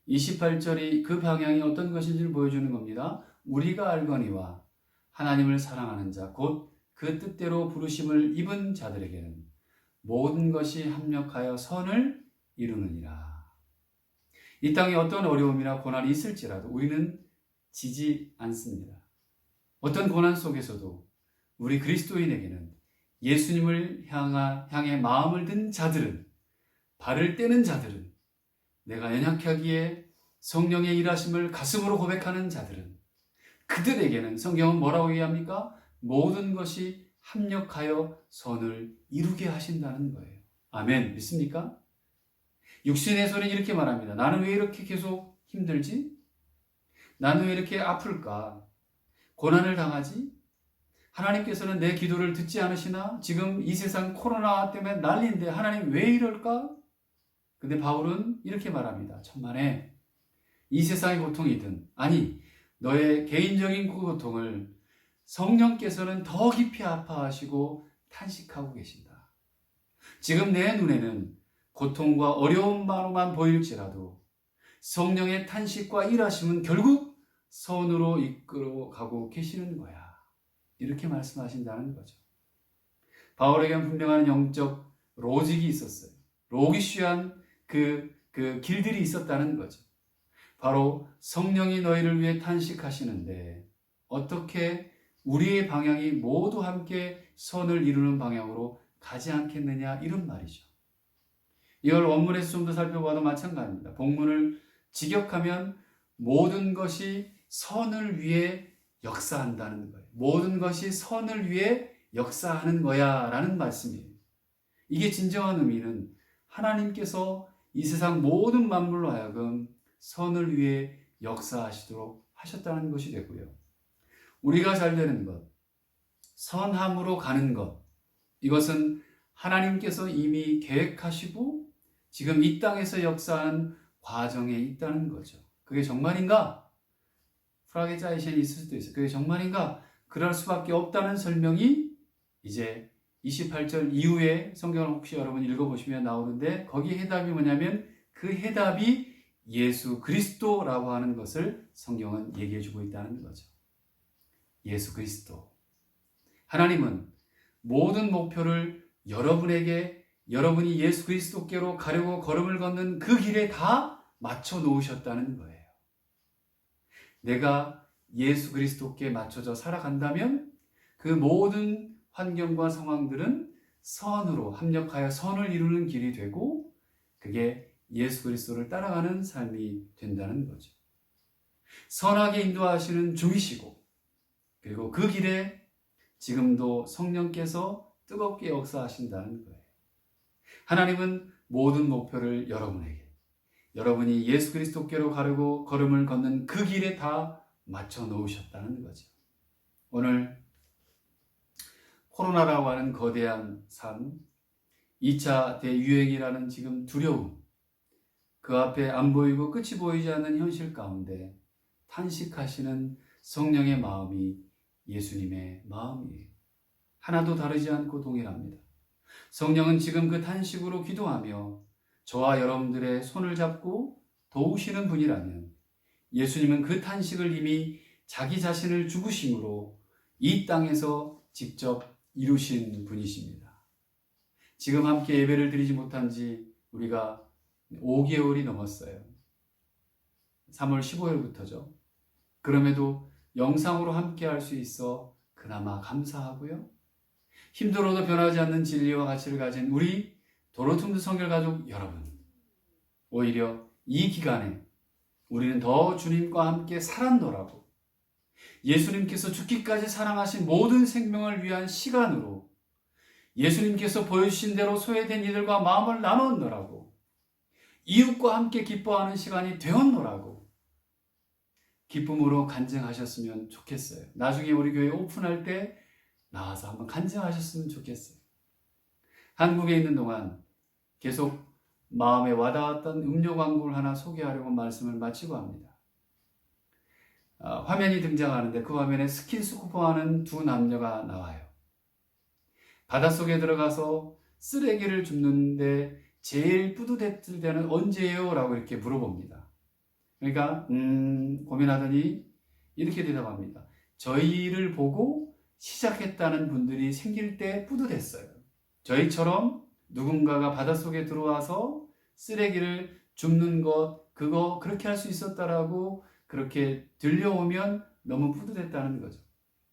28절이 그 방향이 어떤 것인지를 보여주는 겁니다. 우리가 알거니와 하나님을 사랑하는 자, 곧 그 뜻대로 부르심을 입은 자들에게는 모든 것이 합력하여 선을 이루느니라. 이 땅에 어떤 어려움이나 고난이 있을지라도 우리는 지지 않습니다. 어떤 고난 속에서도 우리 그리스도인에게는 예수님을 향해 마음을 든 자들은, 발을 떼는 자들은, 내가 연약하기에 성령의 일하심을 가슴으로 고백하는 자들은, 그들에게는 성경은 뭐라고 얘기합니까? 모든 것이 합력하여 선을 이루게 하신다는 거예요. 아멘. 믿습니까? 육신의 손은 이렇게 말합니다. 나는 왜 이렇게 계속 힘들지? 나는 왜 이렇게 아플까? 고난을 당하지? 하나님께서는 내 기도를 듣지 않으시나? 지금 이 세상 코로나 때문에 난리인데 하나님 왜 이럴까? 근데 바울은 이렇게 말합니다. 천만에 이 세상의 고통이든, 아니 너의 개인적인 그 고통을 성령께서는 더 깊이 아파하시고 탄식하고 계신다. 지금 내 눈에는 고통과 어려움만 보일지라도 성령의 탄식과 일하심은 결국 선으로 이끌어가고 계시는 거야. 이렇게 말씀하신다는 거죠. 바울에게는 분명한 영적 로직이 있었어요. 로기쉬한 그 길들이 있었다는 거죠. 바로 성령이 너희를 위해 탄식하시는데 어떻게 우리의 방향이 모두 함께 선을 이루는 방향으로 가지 않겠느냐, 이런 말이죠. 이걸 원문에서 좀 더 살펴봐도 마찬가지입니다. 본문을 직역하면 모든 것이 선을 위해 역사한다는 거예요. 모든 것이 선을 위해 역사하는 거야 라는 말씀이에요. 이게 진정한 의미는 하나님께서 이 세상 모든 만물로 하여금 선을 위해 역사하시도록 하셨다는 것이 되고요. 우리가 잘 되는 것, 선함으로 가는 것, 이것은 하나님께서 이미 계획하시고 지금 이 땅에서 역사하는 과정에 있다는 거죠. 그게 정말인가? 프라게자이션이 있을 수도 있어요. 그게 정말인가? 그럴 수밖에 없다는 설명이 이제 28절 이후에 성경을 혹시 여러분 읽어보시면 나오는데, 거기 해답이 뭐냐면 그 해답이 예수 그리스도라고 하는 것을 성경은 얘기해주고 있다는 거죠. 예수 그리스도. 하나님은 모든 목표를 여러분이 예수 그리스도께로 가려고 걸음을 걷는 그 길에 다 맞춰 놓으셨다는 거예요. 내가 예수 그리스도께 맞춰져 살아간다면 그 모든 환경과 상황들은 선으로 합력하여 선을 이루는 길이 되고, 그게 예수 그리스도를 따라가는 삶이 된다는 거죠. 선하게 인도하시는 주이시고, 그리고 그 길에 지금도 성령께서 뜨겁게 역사하신다는 거예요. 하나님은 모든 목표를 여러분이 예수 그리스도께로 가려고 걸음을 걷는 그 길에 다 맞춰 놓으셨다는 거죠. 오늘 코로나라고 하는 거대한 산, 2차 대유행이라는 지금 두려움, 그 앞에 안 보이고 끝이 보이지 않는 현실 가운데 탄식하시는 성령의 마음이 예수님의 마음이에요. 하나도 다르지 않고 동일합니다. 성령은 지금 그 탄식으로 기도하며 저와 여러분들의 손을 잡고 도우시는 분이라면, 예수님은 그 탄식을 이미 자기 자신을 죽으심으로 이 땅에서 직접 이루신 분이십니다. 지금 함께 예배를 드리지 못한 지 우리가 5개월이 넘었어요. 3월 15일부터죠. 그럼에도 영상으로 함께 할 수 있어 그나마 감사하고요. 힘들어도 변하지 않는 진리와 가치를 가진 우리 도로툼드 성결가족 여러분, 오히려 이 기간에 우리는 더 주님과 함께 살았노라고, 예수님께서 죽기까지 사랑하신 모든 생명을 위한 시간으로 예수님께서 보여주신 대로 소외된 이들과 마음을 나눴노라고, 이웃과 함께 기뻐하는 시간이 되었노라고 기쁨으로 간증하셨으면 좋겠어요. 나중에 우리 교회 오픈할 때 나와서 한번 간증하셨으면 좋겠어요. 한국에 있는 동안 계속 마음에 와닿았던 음료 광고를 하나 소개하려고 말씀을 마치고 합니다. 화면이 등장하는데 그 화면에 스킨스쿠퍼하는 두 남녀가 나와요. 바닷속에 들어가서 쓰레기를 줍는데 제일 뿌듯했을 때는 언제예요? 라고 이렇게 물어봅니다. 그러니까 고민하더니 이렇게 대답합니다. 저희를 보고 시작했다는 분들이 생길 때 뿌듯했어요. 저희처럼 누군가가 바닷속에 들어와서 쓰레기를 줍는 것, 그거 그렇게 할 수 있었다라고 그렇게 들려오면 너무 뿌듯했다는 거죠.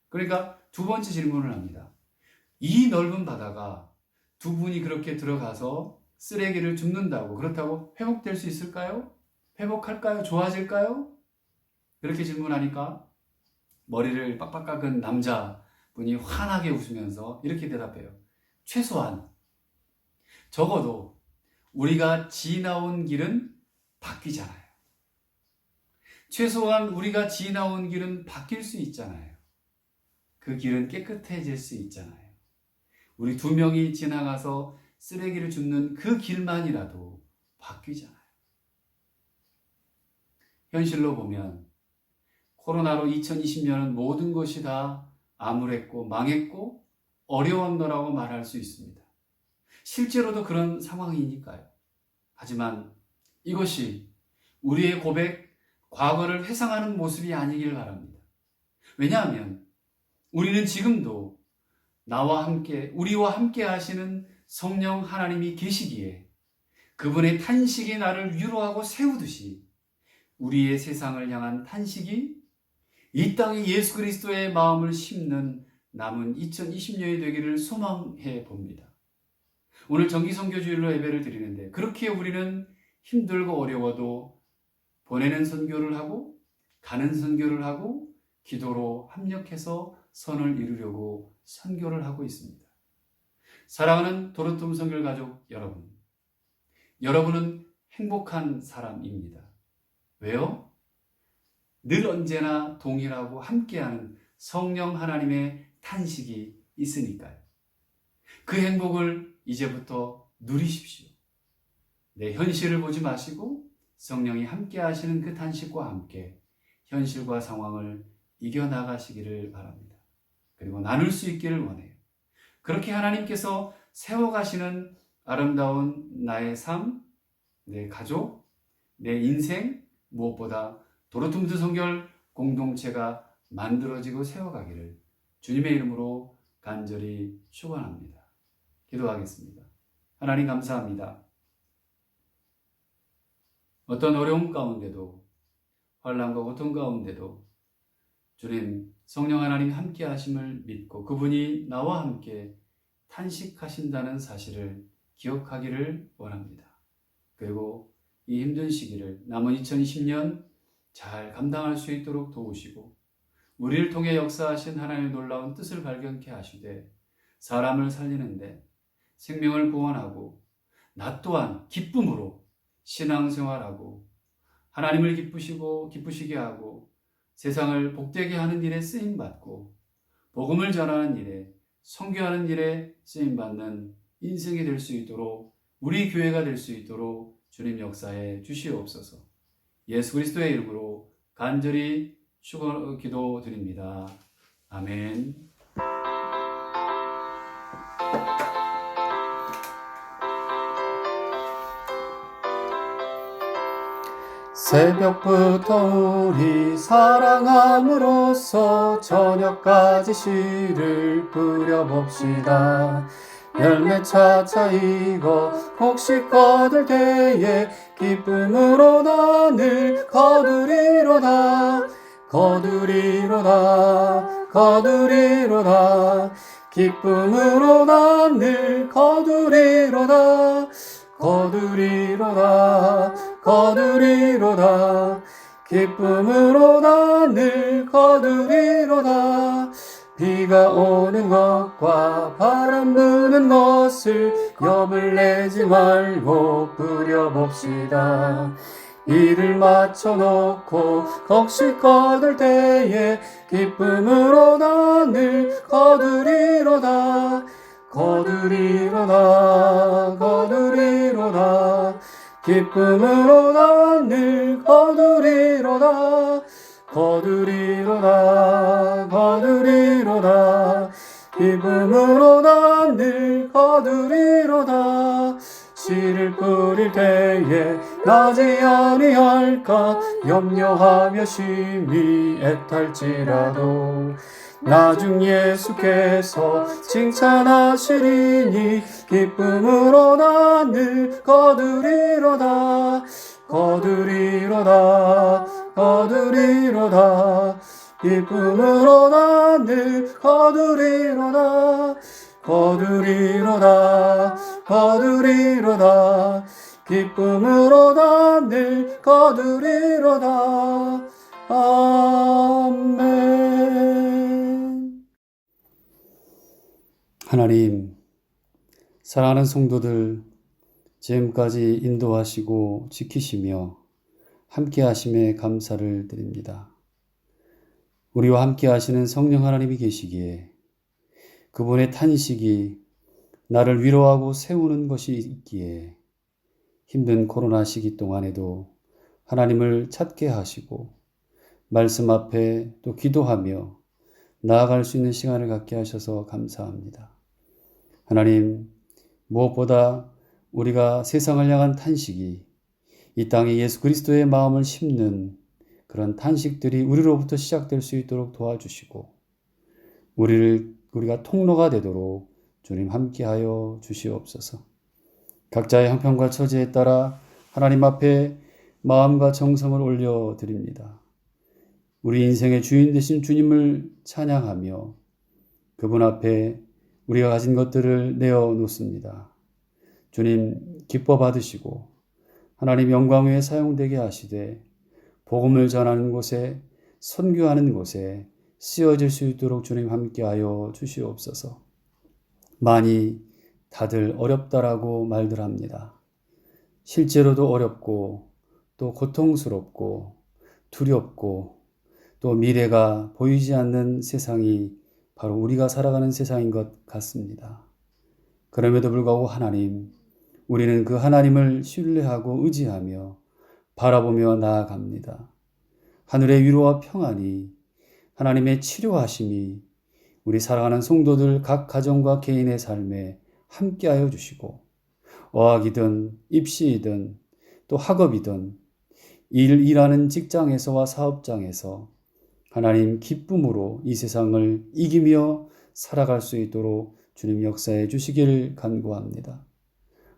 그러니까 두 번째 질문을 합니다. 이 넓은 바다가 두 분이 그렇게 들어가서 쓰레기를 줍는다고, 그렇다고 회복될 수 있을까요? 회복할까요? 좋아질까요? 그렇게 질문하니까 머리를 빡빡 깎은 남자분이 환하게 웃으면서 이렇게 대답해요. 최소한, 적어도 우리가 지나온 길은 바뀌잖아요. 최소한 우리가 지나온 길은 바뀔 수 있잖아요. 그 길은 깨끗해질 수 있잖아요. 우리 두 명이 지나가서 쓰레기를 줍는 그 길만이라도 바뀌잖아요. 현실로 보면 코로나로 2020년은 모든 것이 다 암울했고 망했고 어려웠노라고 말할 수 있습니다. 실제로도 그런 상황이니까요. 하지만 이것이 우리의 고백, 과거를 회상하는 모습이 아니길 바랍니다. 왜냐하면 우리는 지금도 우리와 함께 하시는 성령 하나님이 계시기에 그분의 탄식이 나를 위로하고 세우듯이 우리의 세상을 향한 탄식이 이 땅에 예수 그리스도의 마음을 심는 남은 2020년이 되기를 소망해 봅니다. 오늘 정기선교주일로 예배를 드리는데 그렇게 우리는 힘들고 어려워도 보내는 선교를 하고 가는 선교를 하고 기도로 합력해서 선을 이루려고 선교를 하고 있습니다. 사랑하는 도로툼 선교가족 여러분, 여러분은 행복한 사람입니다. 왜요? 늘 언제나 동일하고 함께하는 성령 하나님의 탄식이 있으니까요. 그 행복을 이제부터 누리십시오. 내 현실을 보지 마시고 성령이 함께 하시는 그 탄식과 함께 현실과 상황을 이겨나가시기를 바랍니다. 그리고 나눌 수 있기를 원해요. 그렇게 하나님께서 세워가시는 아름다운 나의 삶, 내 가족, 내 인생, 무엇보다 도르트문트 성결 공동체가 만들어지고 세워가기를 주님의 이름으로 간절히 축원합니다. 기도하겠습니다. 하나님 감사합니다. 어떤 어려움 가운데도 환난과 고통 가운데도 주님 성령 하나님 함께 하심을 믿고 그분이 나와 함께 탄식하신다는 사실을 기억하기를 원합니다. 그리고 이 힘든 시기를 남은 2020년 잘 감당할 수 있도록 도우시고 우리를 통해 역사하신 하나님의 놀라운 뜻을 발견케 하시되 사람을 살리는데 생명을 구원하고 나 또한 기쁨으로 신앙생활하고 하나님을 기쁘시게 하고 세상을 복되게 하는 일에 쓰임받고 복음을 전하는 일에 선교하는 일에 쓰임받는 인생이 될 수 있도록 우리 교회가 될 수 있도록 주님 역사해 주시옵소서. 예수 그리스도의 이름으로 간절히 기도드립니다. 아멘. 새벽부터 우리 사랑함으로써 저녁까지 씨를 뿌려봅시다. 열매 차차 익어 곡식 거둘 때에 기쁨으로 늘 거두리로다. 거두리로다. 거두리로다. 기쁨으로 늘 거두리로다. 거두리로다. 거두리로다. 기쁨으로 늘 거두리로다. 비가 오는 것과 바람 부는 것을 겁을 내지 말고 뿌려봅시다. 이를 맞춰놓고 곡식 거둘 때에 기쁨으로 늘 거두리로다. 거두리로다. 거두리로다. 기쁨으로 늘 거두리로다. 거두리로다. 거두리로다. 기쁨으로 늘 거두리로다. 씨를 뿌릴 때에 나지 아니할까 염려하며 심히 애탈지라도 나중 예수께서 칭찬하시리니 기쁨으로 늘 거두리로다. 거두리로다. 거두리로다. 기쁨으로 늘 거두리로다. 거두리로다. 거두리로다. 기쁨으로 늘 거두리로다. 아멘. 하나님, 사랑하는 성도들 지금까지 인도하시고 지키시며 함께 하심에 감사를 드립니다. 우리와 함께 하시는 성령 하나님이 계시기에 그분의 탄식이 나를 위로하고 세우는 것이 있기에 힘든 코로나 시기 동안에도 하나님을 찾게 하시고 말씀 앞에 또 기도하며 나아갈 수 있는 시간을 갖게 하셔서 감사합니다. 하나님, 무엇보다 우리가 세상을 향한 탄식이 이 땅에 예수 그리스도의 마음을 심는 그런 탄식들이 우리로부터 시작될 수 있도록 도와주시고 우리가 통로가 되도록 주님 함께하여 주시옵소서. 각자의 형편과 처지에 따라 하나님 앞에 마음과 정성을 올려드립니다. 우리 인생의 주인 되신 주님을 찬양하며 그분 앞에 우리가 가진 것들을 내어놓습니다. 주님 기뻐 받으시고 하나님 영광 외에 사용되게 하시되 복음을 전하는 곳에 선교하는 곳에 쓰여질 수 있도록 주님 함께하여 주시옵소서. 많이 다들 어렵다라고 말들 합니다. 실제로도 어렵고 또 고통스럽고 두렵고 또 미래가 보이지 않는 세상이 바로 우리가 살아가는 세상인 것 같습니다. 그럼에도 불구하고 하나님, 우리는 그 하나님을 신뢰하고 의지하며 바라보며 나아갑니다. 하늘의 위로와 평안이, 하나님의 치료하심이 우리 살아가는 성도들 각 가정과 개인의 삶에 함께하여 주시고, 어학이든 입시이든 또 학업이든 일하는 직장에서와 사업장에서 하나님 기쁨으로 이 세상을 이기며 살아갈 수 있도록 주님 역사해 주시기를 간구합니다.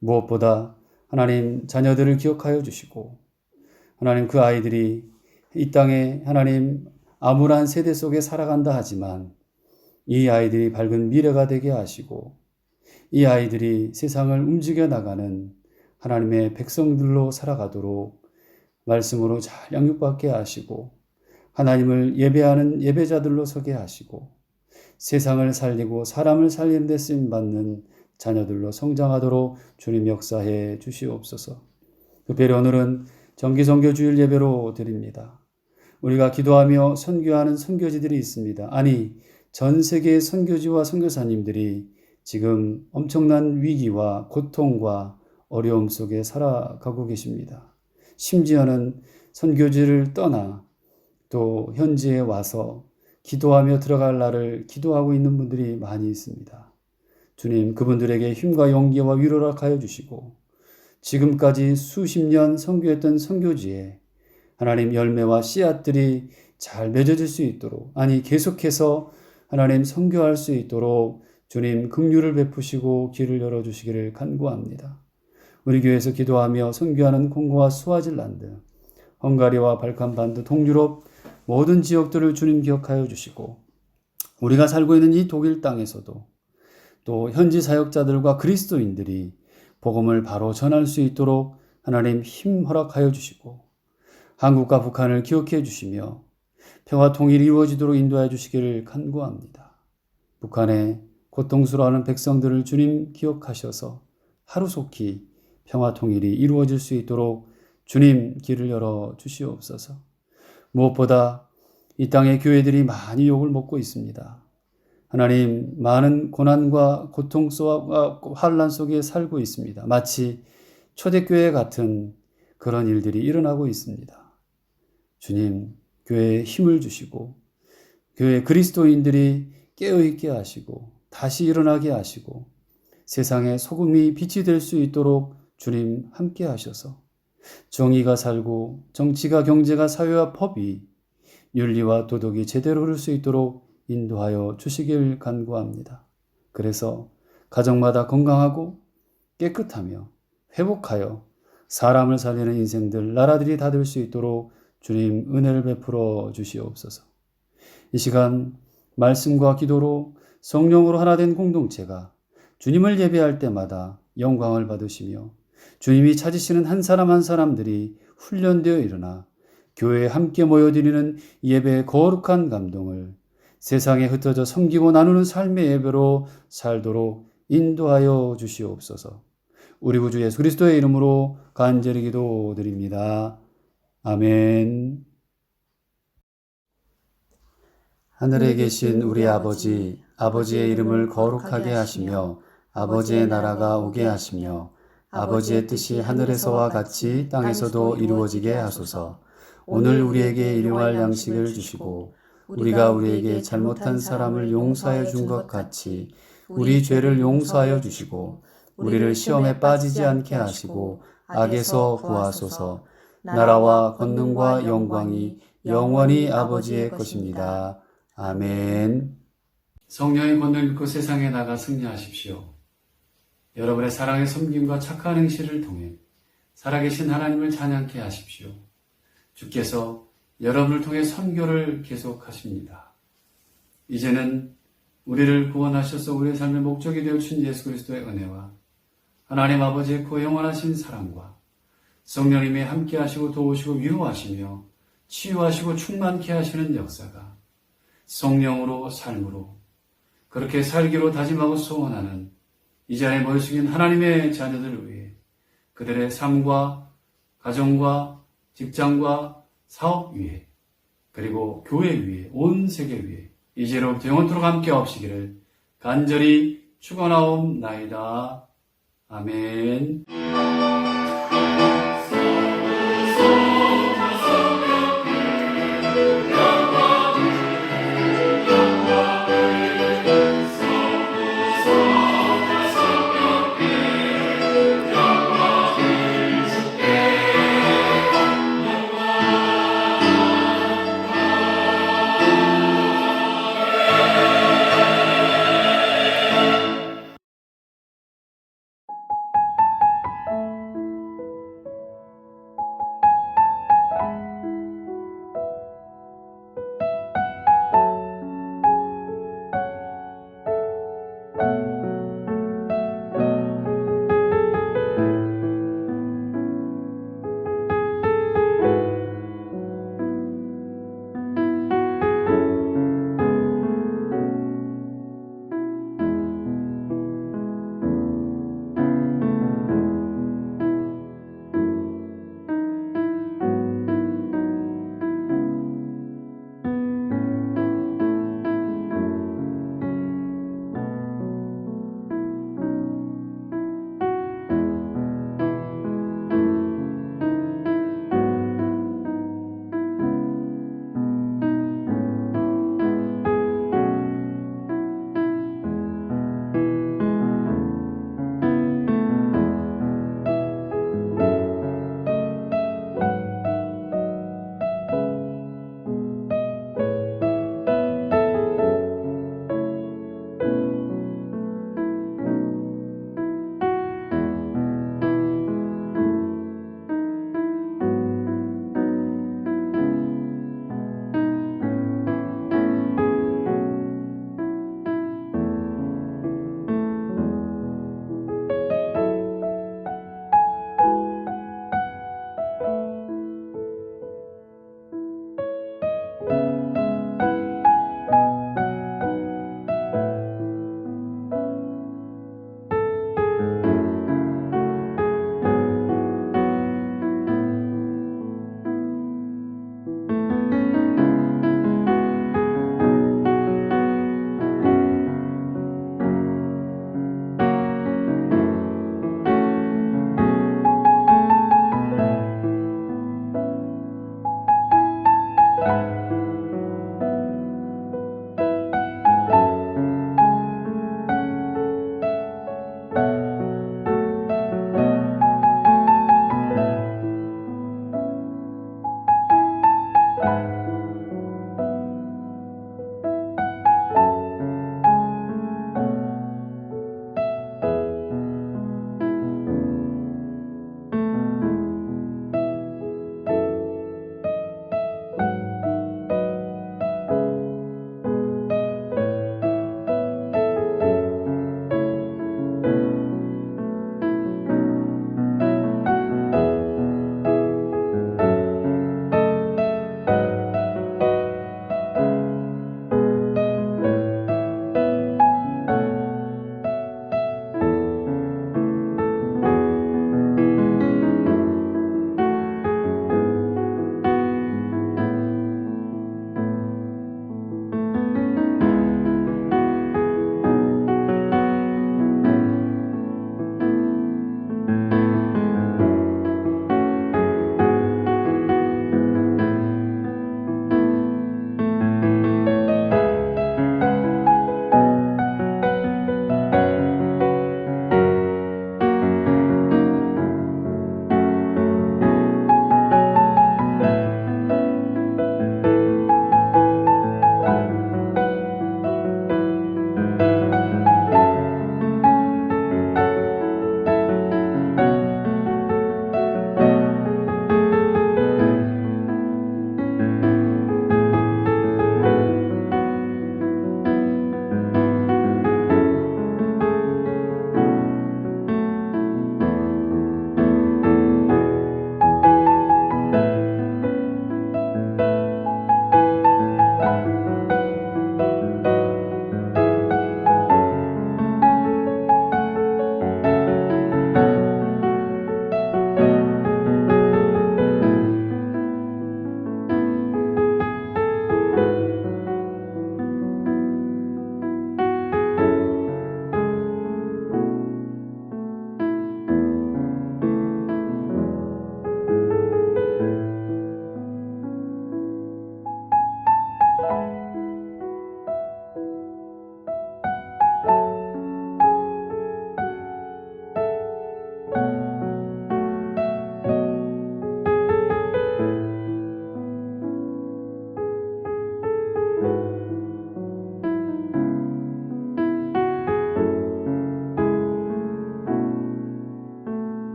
무엇보다 하나님 자녀들을 기억하여 주시고, 하나님 그 아이들이 이 땅에 하나님 암울한 세대 속에 살아간다 하지만 이 아이들이 밝은 미래가 되게 하시고, 이 아이들이 세상을 움직여 나가는 하나님의 백성들로 살아가도록 말씀으로 잘 양육받게 하시고, 하나님을 예배하는 예배자들로 서게 하시고, 세상을 살리고 사람을 살리는 데 쓰임받는 자녀들로 성장하도록 주님 역사해 주시옵소서. 특별히 오늘은 정기선교 주일 예배로 드립니다. 우리가 기도하며 선교하는 선교지들이 있습니다. 아니, 전 세계의 선교지와 선교사님들이 지금 엄청난 위기와 고통과 어려움 속에 살아가고 계십니다. 심지어는 선교지를 떠나 또 현지에 와서 기도하며 들어갈 날을 기도하고 있는 분들이 많이 있습니다. 주님, 그분들에게 힘과 용기와 위로를 하여 주시고, 지금까지 수십 년 선교했던 선교지에 하나님 열매와 씨앗들이 잘 맺어질 수 있도록, 아니 계속해서 하나님 선교할 수 있도록 주님 긍휼을 베푸시고 길을 열어주시기를 간구합니다. 우리 교회에서 기도하며 선교하는 콩고와 스와질란드, 헝가리와 발칸반도, 동유럽 모든 지역들을 주님 기억하여 주시고, 우리가 살고 있는 이 독일 땅에서도 또 현지 사역자들과 그리스도인들이 복음을 바로 전할 수 있도록 하나님 힘 허락하여 주시고, 한국과 북한을 기억해 주시며 평화 통일이 이루어지도록 인도하여 주시기를 간구합니다. 북한의 고통스러워하는 백성들을 주님 기억하셔서 하루속히 평화 통일이 이루어질 수 있도록 주님 길을 열어 주시옵소서. 무엇보다 이 땅의 교회들이 많이 욕을 먹고 있습니다. 하나님, 많은 고난과 고통 속과 환난 속에 살고 있습니다. 마치 초대교회 같은 그런 일들이 일어나고 있습니다. 주님, 교회에 힘을 주시고 교회 그리스도인들이 깨어있게 하시고 다시 일어나게 하시고 세상에 소금이 빛이 될 수 있도록 주님 함께 하셔서 정의가 살고 정치가 경제가 사회와 법이 윤리와 도덕이 제대로 흐를 수 있도록 인도하여 주시길 간구합니다. 그래서 가정마다 건강하고 깨끗하며 회복하여 사람을 살리는 인생들, 나라들이 다 될 수 있도록 주님 은혜를 베풀어 주시옵소서. 이 시간 말씀과 기도로 성령으로 하나 된 공동체가 주님을 예배할 때마다 영광을 받으시며 주님이 찾으시는 한 사람 한 사람들이 훈련되어 일어나 교회에 함께 모여드리는 예배의 거룩한 감동을 세상에 흩어져 섬기고 나누는 삶의 예배로 살도록 인도하여 주시옵소서. 우리 구주 예수 그리스도의 이름으로 간절히 기도드립니다. 아멘. 하늘에 계신 우리 아버지, 아버지의 이름을 거룩하게 하시며 아버지의 나라가 오게 하시며 아버지의 뜻이 하늘에서와 같이 땅에서도 이루어지게 하소서. 오늘 우리에게 일용할 양식을 주시고 우리가 우리에게 잘못한 사람을 용서하여 준 것 같이 우리 죄를 용서하여 주시고 우리를 시험에 빠지지 않게 하시고 악에서 구하소서. 나라와 권능과 영광이 영원히 아버지의 것입니다. 아멘. 성령의 권능을 믿고 세상에 나가 승리하십시오. 여러분의 사랑의 섬김과 착한 행실을 통해 살아계신 하나님을 찬양케 하십시오. 주께서 여러분을 통해 선교를 계속하십니다. 이제는 우리를 구원하셔서 우리의 삶의 목적이 되어주신 예수 그리스도의 은혜와 하나님 아버지의 그 영원하신 사랑과 성령님의 함께하시고 도우시고 위로하시며 치유하시고 충만케 하시는 역사가 성령으로 삶으로 그렇게 살기로 다짐하고 소원하는 이 자리에 모여 숙인 하나님의 자녀들을 위해 그들의 삶과 가정과 직장과 사업 위에 그리고 교회 위에 온 세계 위에 이제로부터 영원토록 함께 하옵시기를 간절히 축원하옵나이다. 아멘.